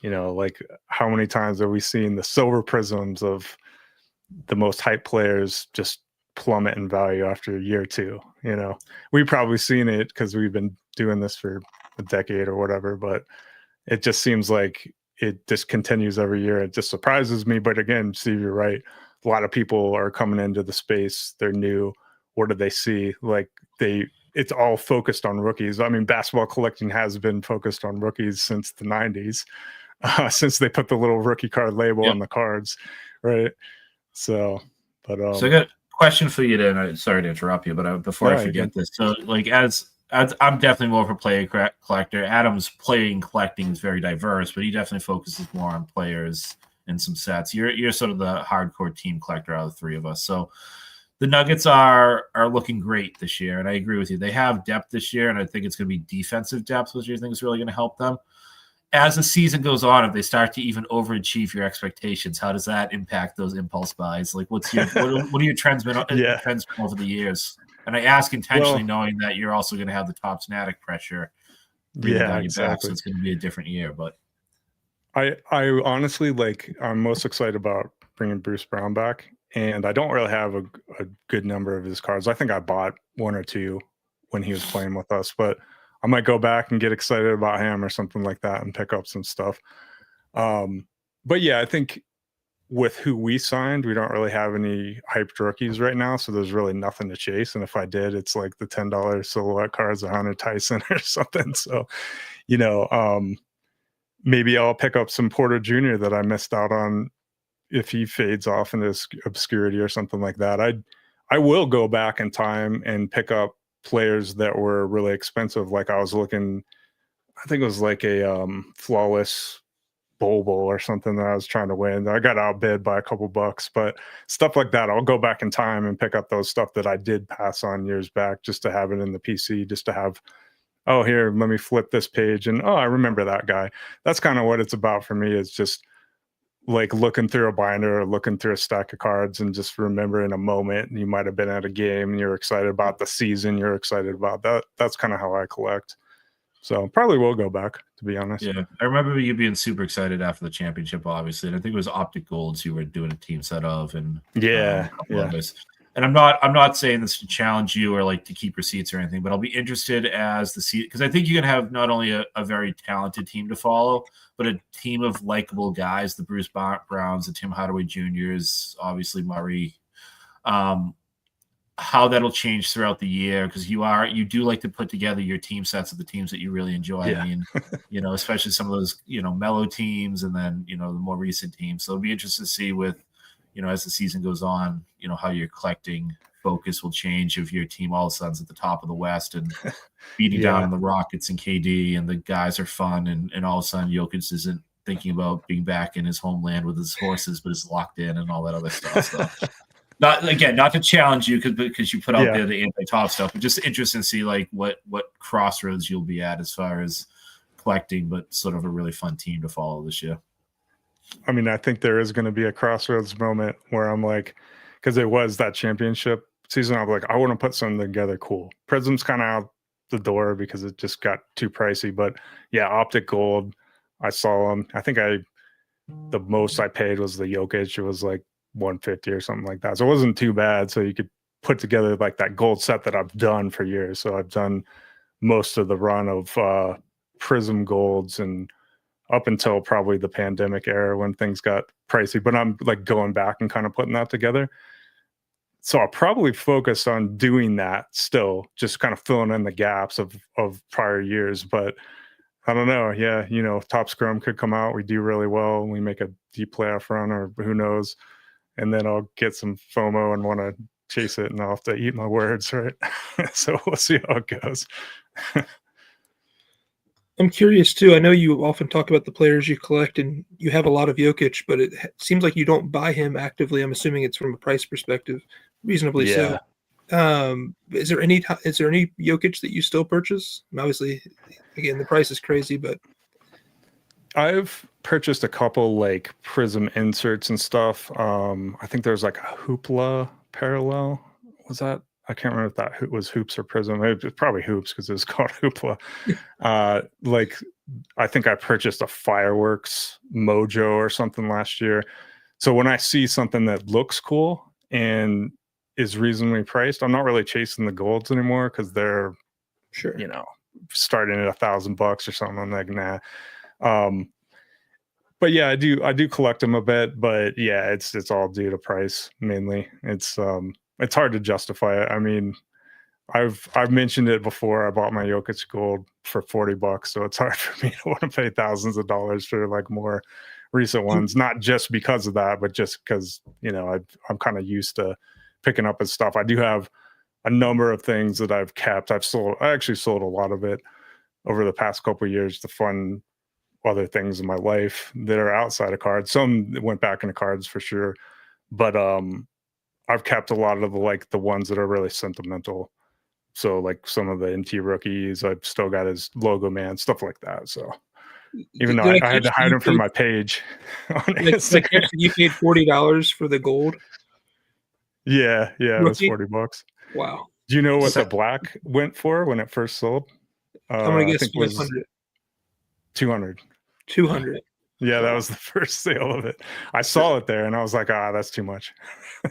like how many times have we seen the silver prisms of the most hype players just plummet in value after a year or two? We've probably seen it because we've been doing this for a decade or whatever, but it just seems like it just continues every year. It just surprises me. But again, Steve, you're right. A lot of people are coming into the space. They're new. What do they see? Like it's all focused on rookies. I mean, basketball collecting has been focused on rookies since the 90s, since they put the little rookie card label on the cards, right? So, but so I got a question for you then. Sorry to interrupt you, but before I forget this, so like as I'm definitely more of a player collector. Adam's playing collecting is very diverse, but he definitely focuses more on players and some sets. You're sort of the hardcore team collector out of the three of us. So the Nuggets are looking great this year, and I agree with you. They have depth this year, and I think it's going to be defensive depth, which I think is really going to help them. As the season goes on, if they start to even overachieve your expectations, how does that impact those impulse buys? Like, what are your trends been over the years? And I ask intentionally, knowing that you're also going to have the Top Fanatic pressure breathing Yeah, down your back. exactly. So it's going to be a different year. But I honestly I'm most excited about bringing Bruce Brown back, and I don't really have a good number of his cards. I think I bought one or two when he was playing with us, but I might go back and get excited about him or something like that and pick up some stuff. But yeah, I think with who we signed, we don't really have any hyped rookies right now, so there's really nothing to chase. And if I did, it's like the $10 silhouette cards, 100 Tyson or something. So, you know, maybe I'll pick up some Porter Jr. that I missed out on if he fades off into obscurity or something like that. I will go back in time and pick up players that were really expensive. Like I was looking, I think it was like a flawless Bowl or something that I was trying to win. I got outbid by a couple bucks, but stuff like that, I'll go back in time and pick up those stuff that I did pass on years back just to have it in the PC, just to have, oh, here, let me flip this page and oh, I remember that guy. That's kind of what it's about for me, is just like looking through a binder or looking through a stack of cards and just remembering a moment. You might have been at a game and you're excited about the season, you're excited about that. That's kind of how I collect. So probably will go back, to be honest. yeah, I remember you being super excited after the championship, obviously. And I think it was Optic Golds you were doing a team set of, and Yeah, a couple others. And I'm not saying this to challenge you or like to keep receipts or anything, but I'll be interested as the season, because I think you're gonna have not only a very talented team to follow, but a team of likable guys, the Bruce Browns, the Tim Hardaway Juniors, obviously Murray. How that'll change throughout the year, because you do like to put together your team sets of the teams that you really enjoy. Yeah. I mean, especially some of those, mellow teams, and then, the more recent teams. So it'll be interesting to see with, as the season goes on, how your collecting focus will change if your team all of a sudden's at the top of the West and beating down on the Rockets and KD, and the guys are fun, and all of a sudden Jokic isn't thinking about being back in his homeland with his horses, but is locked in and all that other stuff. So not to challenge you because you put out there the anti-top stuff, but just interesting to see like what crossroads you'll be at as far as collecting, but sort of a really fun team to follow this year. I mean, I think there is going to be a crossroads moment where I'm like, because it was that championship season, I'm like, I want to put something together cool. Prism's kind of out the door because it just got too pricey. But yeah, Optic Gold, I saw them. I think the most I paid was the Jokic. It was like 150 or something like that. So it wasn't too bad. So you could put together like that gold set that I've done for years. So I've done most of the run of Prism Golds and up until probably the pandemic era when things got pricey, but I'm like going back and kind of putting that together. So I'll probably focus on doing that still, just kind of filling in the gaps of prior years. But I don't know. Yeah, Top Scrum could come out. We do really well. We make a deep playoff run, or who knows. And then I'll get some FOMO and want to chase it, and I'll have to eat my words, right? So we'll see how it goes. I'm curious too. I know you often talk about the players you collect, and you have a lot of Jokic, but it seems like you don't buy him actively. I'm assuming it's from a price perspective, reasonably so. Is there any Jokic that you still purchase? Obviously, again, the price is crazy, but I've purchased a couple like Prism inserts and stuff. I think there's like a Hoopla parallel. Was that? I can't remember if that was Hoops or Prism. It was probably Hoops because it was called Hoopla. Like I think I purchased a Fireworks Mojo or something last year. So when I see something that looks cool and is reasonably priced, I'm not really chasing the golds anymore because they're, starting at $1,000 or something. I'm like, nah. But yeah, I do collect them a bit, but yeah, it's all due to price mainly. It's hard to justify it. I mean, I've mentioned it before. I bought my Jokic Gold for $40, so it's hard for me to want to pay thousands of dollars for like more recent ones. Not just because of that, but just because I'm kind of used to picking up his stuff. I do have a number of things that I've kept. I actually sold a lot of it over the past couple of years to fund other things in my life that are outside of cards. Some went back into cards for sure, but I've kept a lot of the ones that are really sentimental. So like some of the NT rookies, I've still got his logo man, stuff like that. So even though I had to hide him from my page on Instagram. You paid $40 for the gold? Yeah, it was $40. Wow. Do you know what the black went for when it first sold? I'm gonna I guess think was 500. 200. 200. Yeah, that was the first sale of it. I saw it there and I was like, that's too much.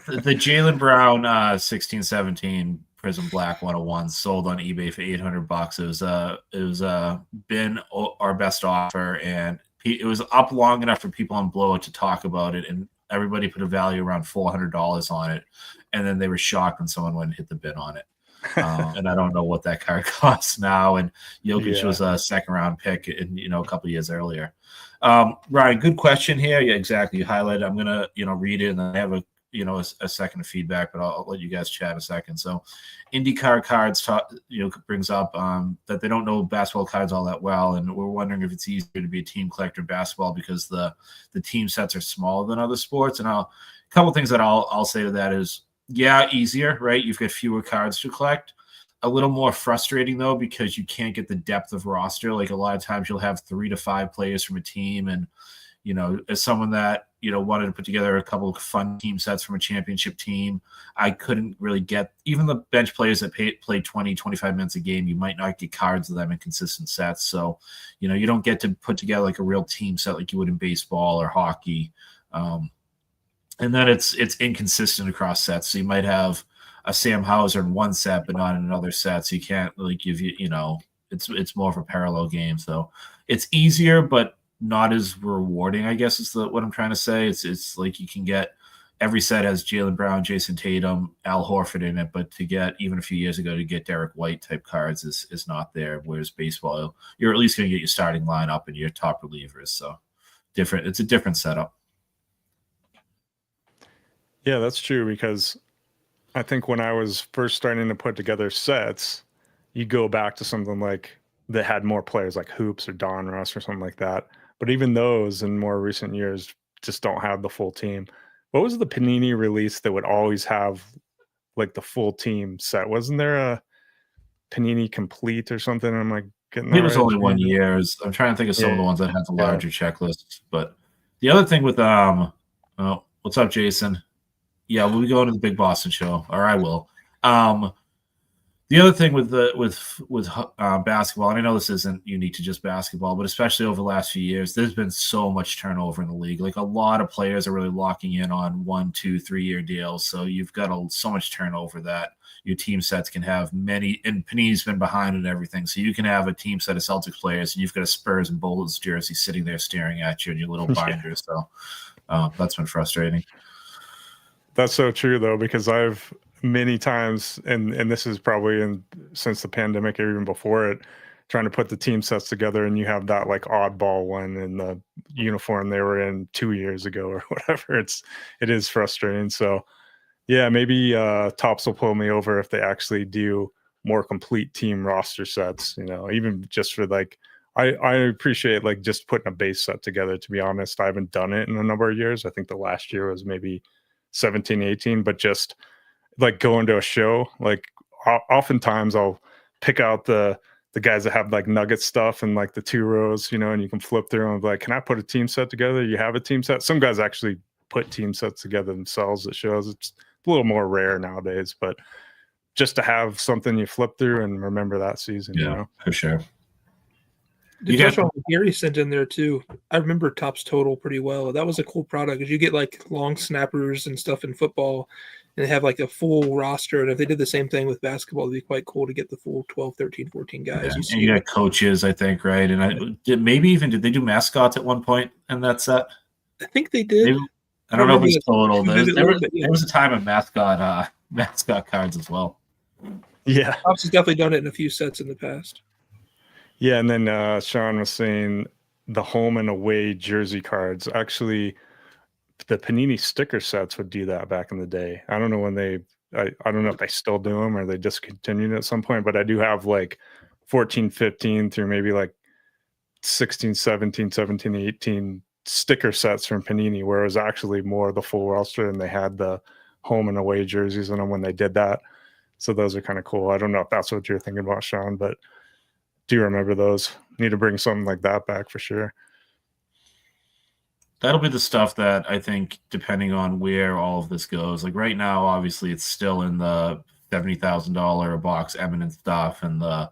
The Jaylen Brown 16-17 Prism Black 101 sold on eBay for $800. It was been our best offer, and it was up long enough for people on Blowout to talk about it, and everybody put a value around $400 on it, and then they were shocked when someone went and hit the bid on it. And I don't know what that card costs now. And Jokic was a second round pick, a couple of years earlier. Ryan, good question here. Yeah, exactly. You highlighted. I'm gonna read it, and I have a second of feedback, but I'll let you guys chat a second. So, IndyCar cards brings up that they don't know basketball cards all that well, and we're wondering if it's easier to be a team collector in basketball because the team sets are smaller than other sports. And a couple things that I'll say to that is, yeah, easier, right? You've got fewer cards to collect. A little more frustrating though, because you can't get the depth of roster. Like a lot of times you'll have 3 to 5 players from a team, and as someone that wanted to put together a couple of fun team sets from a championship team, I couldn't really get even the bench players that play 20, 25 minutes a game. You might not get cards of them in consistent sets. So, you don't get to put together like a real team set like you would in baseball or hockey. And then it's inconsistent across sets. So you might have a Sam Hauser in one set, but not in another set. So you can't really give it's more of a parallel game. So it's easier, but not as rewarding, I guess is what I'm trying to say. It's like you can get every set has Jaylen Brown, Jason Tatum, Al Horford in it, but to get even a few years ago to get Derek White type cards is not there. Whereas baseball, you're at least going to get your starting lineup and your top relievers. So different. It's a different setup. Yeah, that's true, because I think when I was first starting to put together sets, you go back to something like that had more players like Hoops or Donruss or something like that. But even those in more recent years just don't have the full team. What was the Panini release that would always have like the full team set? Wasn't there a Panini Complete or something? I'm like getting it was only 1 year. I'm trying to think of some of the ones that had the larger checklists. But the other thing with what's up, Jason? Yeah, we'll be going to the Big Boston show, or I will. The other thing with basketball, and I know this isn't unique to just basketball, but especially over the last few years, there's been so much turnover in the league. Like a lot of players are really locking in on 1, 2, 3 year deals. So you've got so much turnover that your team sets can have many, and Panini's been behind and everything. So you can have a team set of Celtics players, and you've got a Spurs and Bulls jersey sitting there staring at you in your little binder. So that's been frustrating. That's so true though, because I've many times, and this is probably since the pandemic or even before it, trying to put the team sets together, and you have that like oddball one in the uniform they were in 2 years ago or whatever. It is frustrating. So yeah, maybe Topps will pull me over if they actually do more complete team roster sets, even just for like, I appreciate like just putting a base set together. To be honest, I haven't done it in a number of years. I think the last year was maybe 17, 18, but just like going to a show, like oftentimes I'll pick out the guys that have like nugget stuff and like the 2 rows, and you can flip through and be like, can I put a team set together? You have a team set. Some guys actually put team sets together themselves at shows. It's a little more rare nowadays, but just to have something you flip through and remember that season. Yeah, for sure. The touch on what Gary sent in there too. I remember Topps Total pretty well. That was a cool product because you get like long snappers and stuff in football, and they have like a full roster. And if they did the same thing with basketball, it'd be quite cool to get the full 12, 13, 14 guys. Yeah. And you got coaches, I think, right? And did they do mascots at one point in that set? I think they did. Maybe, I don't know if it's total. There was a time of mascot cards as well. Yeah, Topps has definitely done it in a few sets in the past. Yeah, and then Sean was saying the home and away jersey cards. Actually, the Panini sticker sets would do that back in the day. I don't know when I don't know if they still do them or they discontinued at some point, but I do have like 14, 15 through maybe like 16, 17, 17, 18 sticker sets from Panini, where it was actually more the full roster, and they had the home and away jerseys in them when they did that. So those are kind of cool. I don't know if that's what you're thinking about, Sean, but do you remember those? Need to bring something like that back for sure. That'll be the stuff that I think, depending on where all of this goes. Like right now, obviously, it's still in the $70,000 a box eminent stuff and the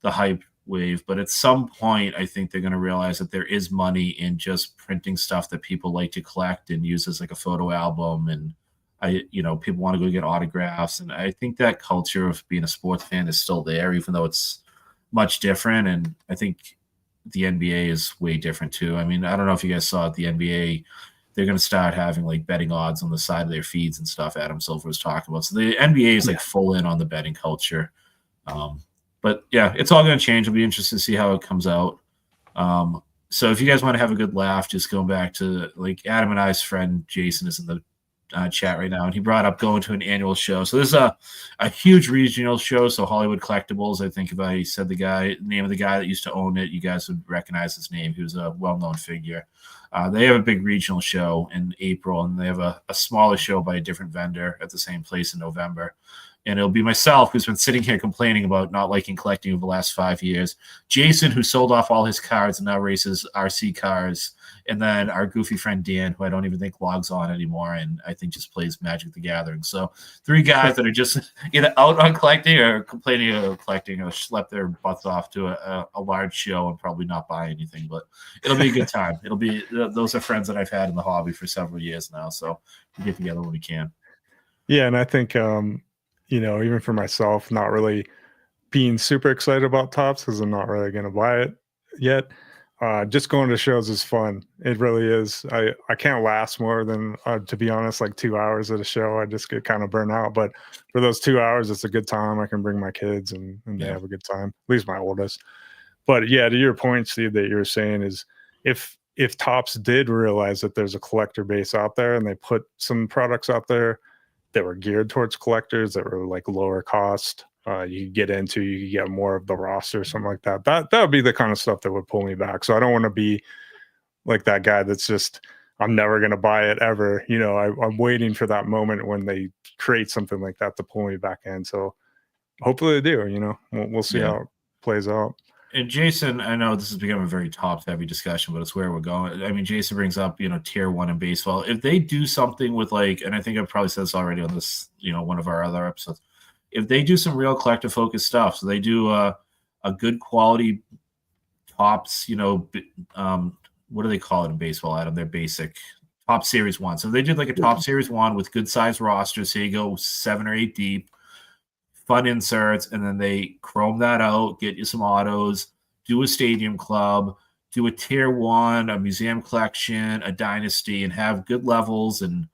hype wave, but at some point, I think they're going to realize that there is money in just printing stuff that people like to collect and use as like a photo album. And people want to go get autographs. And I think that culture of being a sports fan is still there, even though it's much different. And I think the NBA is way different too. I mean, I don't know if you guys saw it, the NBA, they're going to start having like betting odds on the side of their feeds and stuff. Adam Silver was talking about. So the NBA is like full in on the betting culture. But yeah, it's all going to change. It'll be interesting to see how it comes out. So if you guys want to have a good laugh, just going back to like Adam and I's friend Jason is in the chat right now, and he brought up going to an annual show. So this is a huge regional show. So Hollywood Collectibles, I think if I said the name of the guy that used to own it, you guys would recognize his name. He was a well-known figure. They have a big regional show in April, and they have a smaller show by a different vendor at the same place in November. And it'll be myself, who's been sitting here complaining about not liking collecting over the last 5 years, Jason, who sold off all his cards and now races RC cars, and then our goofy friend Dan, who I don't even think logs on anymore and I think just plays Magic the Gathering. So 3 guys that are just either out on collecting or complaining about collecting, or schlepp their butts off to a large show and probably not buy anything. But it'll be a good time. Those are friends that I've had in the hobby for several years now, so we get together when we can. Yeah, and I think even for myself, not really being super excited about Tops because I'm not really going to buy it yet. Just going to shows is fun. It really is. I can't last more than, to be honest, like 2 hours at a show. I just get kind of burnt out. But for those 2 hours, it's a good time. I can bring my kids and they have a good time, at least my oldest. But yeah, to your point, Steve, that you were saying is if Tops did realize that there's a collector base out there and they put some products out there that were geared towards collectors that were like lower cost, you could get into, you could get more of the roster, something like that. That would be the kind of stuff that would pull me back. So I don't want to be like that guy that's just, I'm never going to buy it ever. I'm waiting for that moment when they create something like that to pull me back in. So hopefully they do, we'll see how it plays out. And Jason, I know this has become a very top-heavy discussion, but it's where we're going. I mean, Jason brings up, tier 1 in baseball. If they do something with and I think I've probably said this already on this, one of our other episodes, if they do some real collector-focused stuff, so they do a good quality Tops, what do they call it in baseball, Adam? Their basic Top Series 1. So they did like a Top Series 1 with good-sized rosters, so you go 7 or 8 deep, fun inserts, and then they chrome that out, get you some autos, do a stadium club, do a tier 1, a museum collection, a dynasty, and have good levels. And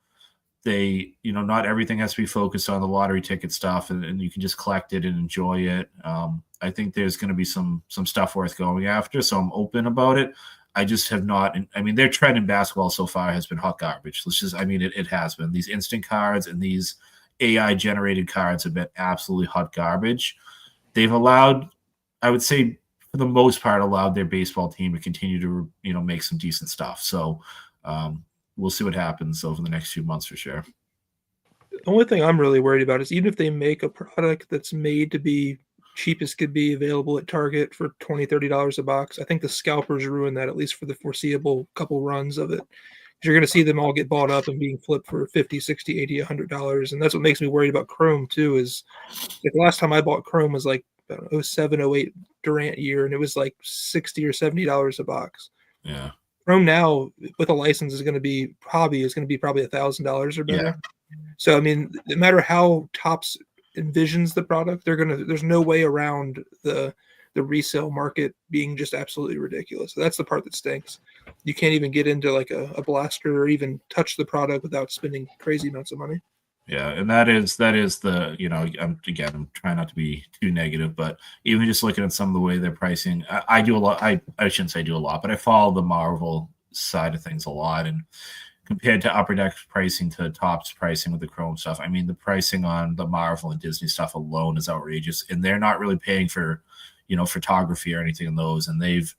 they, not everything has to be focused on the lottery ticket stuff, and you can just collect it and enjoy it. I think there's going to be some stuff worth going after, so I'm open about it. I just have not. I mean, their trend in basketball so far has been hot garbage. It has been. These instant cards and these AI generated cards have been absolutely hot garbage. They've allowed, I would say, for the most part, allowed their baseball team to continue to, make some decent stuff. So we'll see what happens over the next few months for sure. The only thing I'm really worried about is even if they make a product that's made to be cheap as could be available at Target for $20, $30 a box, I think the scalpers ruin that, at least for the foreseeable couple runs of it. You're going to see them all get bought up and being flipped for $50, $60, $80, $100. And that's what makes me worried about Chrome too, is like the last time I bought Chrome was like 07, 08 Durant year, and it was like $60 or $70 a box. Yeah. Chrome now with a license is going to be probably $1,000 or better. Yeah. So, I mean, no matter how Topps envisions the product, there's no way around the resale market being just absolutely ridiculous. So that's the part that stinks. You can't even get into like a blaster or even touch the product without spending crazy amounts of money. Yeah, and that is the, I'm trying not to be too negative, but even just looking at some of the way they're pricing, I do a lot. I shouldn't say do a lot, but I follow the Marvel side of things a lot. And compared to Upper Deck pricing to Topps pricing with the Chrome stuff, I mean, the pricing on the Marvel and Disney stuff alone is outrageous. And they're not really paying for, photography or anything in those. And they've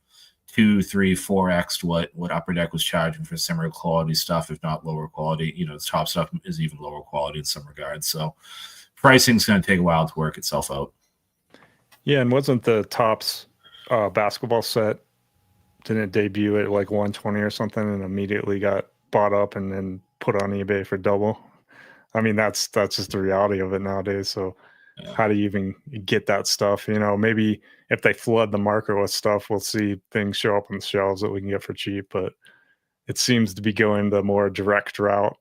2, 3, 4x what Upper Deck was charging for similar quality stuff, if not lower quality. The top stuff is even lower quality in some regards. So pricing is going to take a while to work itself out. Yeah, and wasn't the Topps basketball set, didn't it debut at like 120 or something and immediately got bought up and then put on eBay for double? I mean, that's just the reality of it nowadays. So how to even get that stuff. Maybe if they flood the market with stuff, we'll see things show up on the shelves that we can get for cheap. But it seems to be going the more direct route,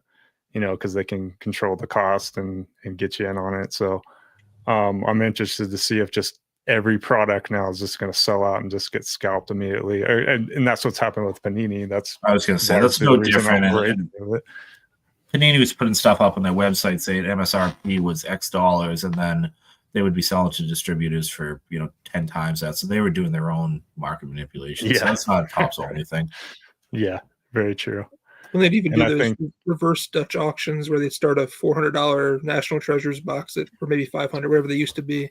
because they can control the cost and get you in on it. So I'm interested to see if just every product now is just going to sell out and just get scalped immediately. And that's what's happened with Panini. I was going to say, that's no different. Panini was putting stuff up on their website saying MSRP was X dollars, and then they would be selling to distributors for 10 times that. So they were doing their own market manipulation. Yeah. So that's not a Topps only thing. Yeah, very true. And they'd even do those reverse Dutch auctions where they'd start a $400 National Treasures box or maybe $500, whatever they used to be,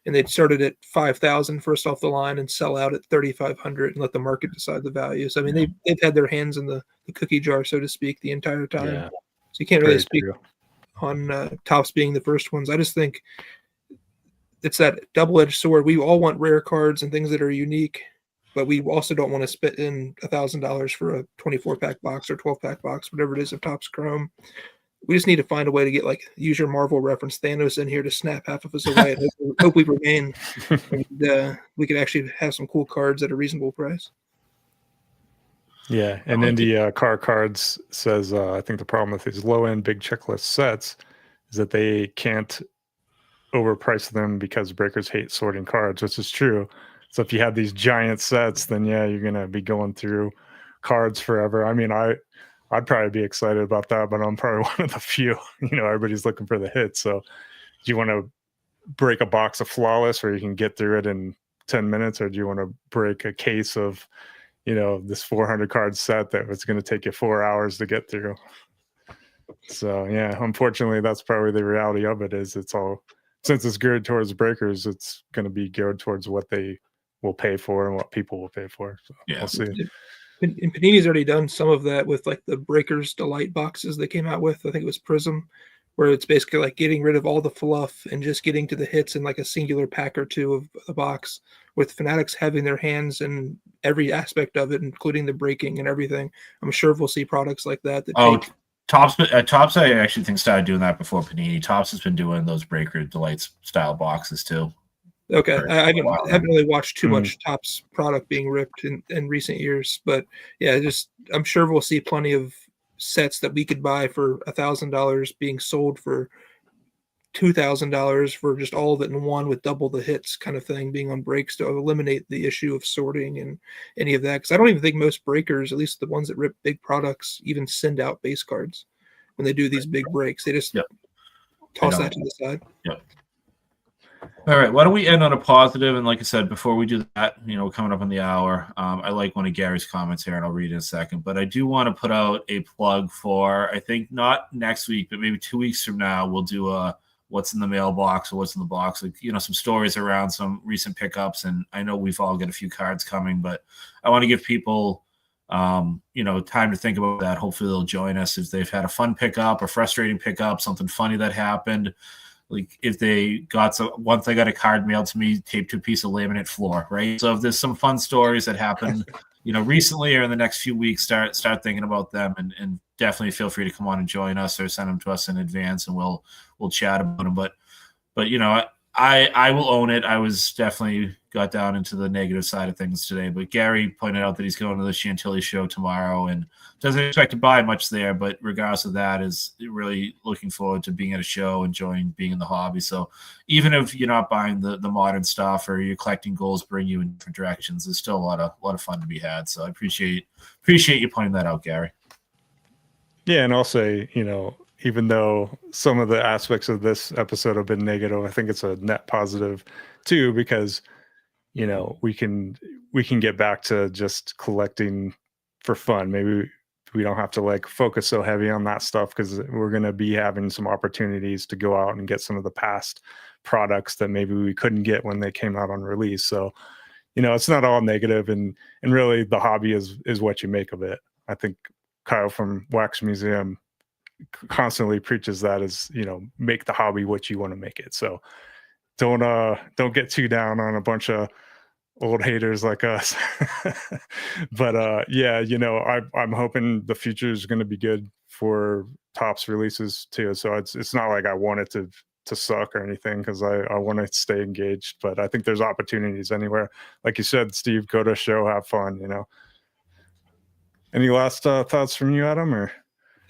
and they'd start it at $5,000 first off the line and sell out at $3,500 and let the market decide the value. So I mean, they've had their hands in the cookie jar, so to speak, the entire time. Yeah. So you can't really speak on Topps being the first ones. I just think it's that double-edged sword. We all want rare cards and things that are unique, but we also don't want to spit in $1,000 for a 24-pack box or 12-pack box, whatever it is of Topps Chrome. We just need to find a way to get, use your Marvel reference, Thanos in here to snap half of us away and hope we remain. And we could actually have some cool cards at a reasonable price. Yeah, and Indie Car Cards says, I think the problem with these low-end big checklist sets is that they can't overprice them because breakers hate sorting cards, which is true. So if you have these giant sets, then you're going to be going through cards forever. I mean, I'd probably be excited about that, but I'm probably one of the few. Everybody's looking for the hit. So do you want to break a box of Flawless where you can get through it in 10 minutes, or do you want to break a case of this 400 card set that was going to take you 4 hours to get through? So unfortunately, that's probably the reality of it. Is it's all, since it's geared towards breakers, it's going to be geared towards what they will pay for and what people will pay for. So we'll see. And Panini's already done some of that with the Breakers Delight boxes they came out with. I think it was Prism, where it's basically getting rid of all the fluff and just getting to the hits in a singular pack or two of the box, with Fanatics having their hands in every aspect of it, including the breaking and everything. I'm sure we'll see products like that. Topps I actually think started doing that before Panini. Topps has been doing those Breaker Delights style boxes too. Okay, I haven't really watched too much Topps product being ripped in recent years, but I'm sure we'll see plenty of sets that we could buy for $1,000 being sold for $2,000 for just all of it in one, with double the hits kind of thing, being on breaks to eliminate the issue of sorting and any of that. Because I don't even think most breakers, at least the ones that rip big products, even send out base cards when they do these big breaks. They just toss that to the side. Yep. All right, why don't we end on a positive? And like I said, before we do that, coming up on the hour, I like one of Gary's comments here, and I'll read it in a second. But I do want to put out a plug for, I think not next week, but maybe 2 weeks from now, we'll do a what's in the mailbox or what's in the box, some stories around some recent pickups. And I know we've all got a few cards coming, but I want to give people time to think about that. Hopefully they'll join us if they've had a fun pickup, a frustrating pickup, something funny that happened. Like if they once they got a card mailed to me taped to a piece of laminate floor, right? So if there's some fun stories that happened, recently or in the next few weeks, start thinking about them, and definitely feel free to come on and join us or send them to us in advance, and we'll chat about them. But I will own it. I was definitely got down into the negative side of things today, but Gary pointed out that he's going to the Chantilly show tomorrow and doesn't expect to buy much there, but regardless of that, is really looking forward to being at a show, enjoying being in the hobby. So even if you're not buying the modern stuff, or your collecting goals bring you in different directions, there's still a lot of fun to be had. So I appreciate you pointing that out, Gary. Yeah, and I'll say, even though some of the aspects of this episode have been negative, I think it's a net positive too, because we can get back to just collecting for fun. Maybe we don't have to focus so heavy on that stuff, because we're going to be having some opportunities to go out and get some of the past products that maybe we couldn't get when they came out on release. So it's not all negative, and really the hobby is what you make of it. I think Kyle from Wax Museum constantly preaches that, is make the hobby what you want to make it. So don't get too down on a bunch of old haters like us. But I'm hoping the future is going to be good for Topps releases too. So it's not like I want it to suck or anything, because I want to stay engaged. But I think there's opportunities anywhere. Like you said, Steve, go to a show, have fun. Any last thoughts from you, Adam? Or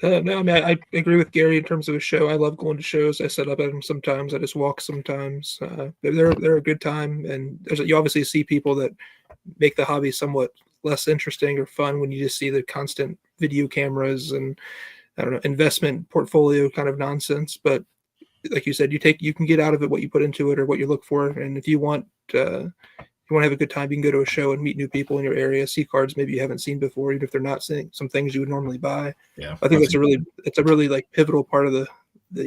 No, I mean, I agree with Gary in terms of a show. I love going to shows. I set up at them sometimes. I just walk sometimes. They're a good time, and you obviously see people that make the hobby somewhat less interesting or fun when you just see the constant video cameras and, I don't know, investment portfolio kind of nonsense. But like you said, you can get out of it what you put into it or what you look for. And if you want to have a good time, you can go to a show and meet new people in your area, see cards maybe you haven't seen before, even if they're not seeing some things you would normally buy. Yeah, I think it's a really like pivotal part of the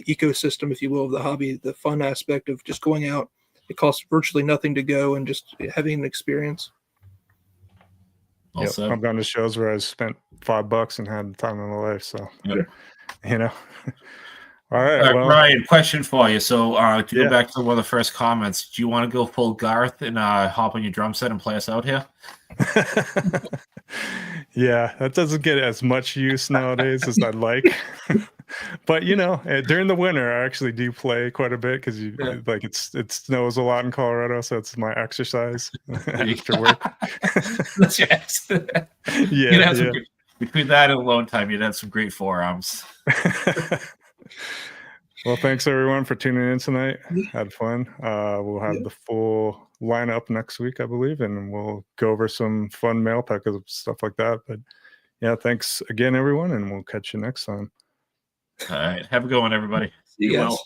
ecosystem, if you will, of the hobby, the fun aspect of just going out. It costs virtually nothing to go and just having an experience. Also, I've gone to shows where I spent $5 and had the time of my life. So, All right. Well, Ryan, question for you. So, to Yeah. go back to one of the first comments, do you want to go full Garth and hop on your drum set and play us out here? yeah, that doesn't get as much use nowadays as I'd like. But during the winter, I actually do play quite a bit because like it snows a lot in Colorado, so it's my exercise after work. That's your ex. Yeah. Between that and alone time, you'd have some great forearms. Well, thanks everyone for tuning in tonight. Had fun. We'll have the full lineup next week, I believe, and we'll go over some fun mail pack and stuff like that. But yeah, thanks again, everyone, and we'll catch you next time. All right. Have a good one, everybody. See you guys. Well.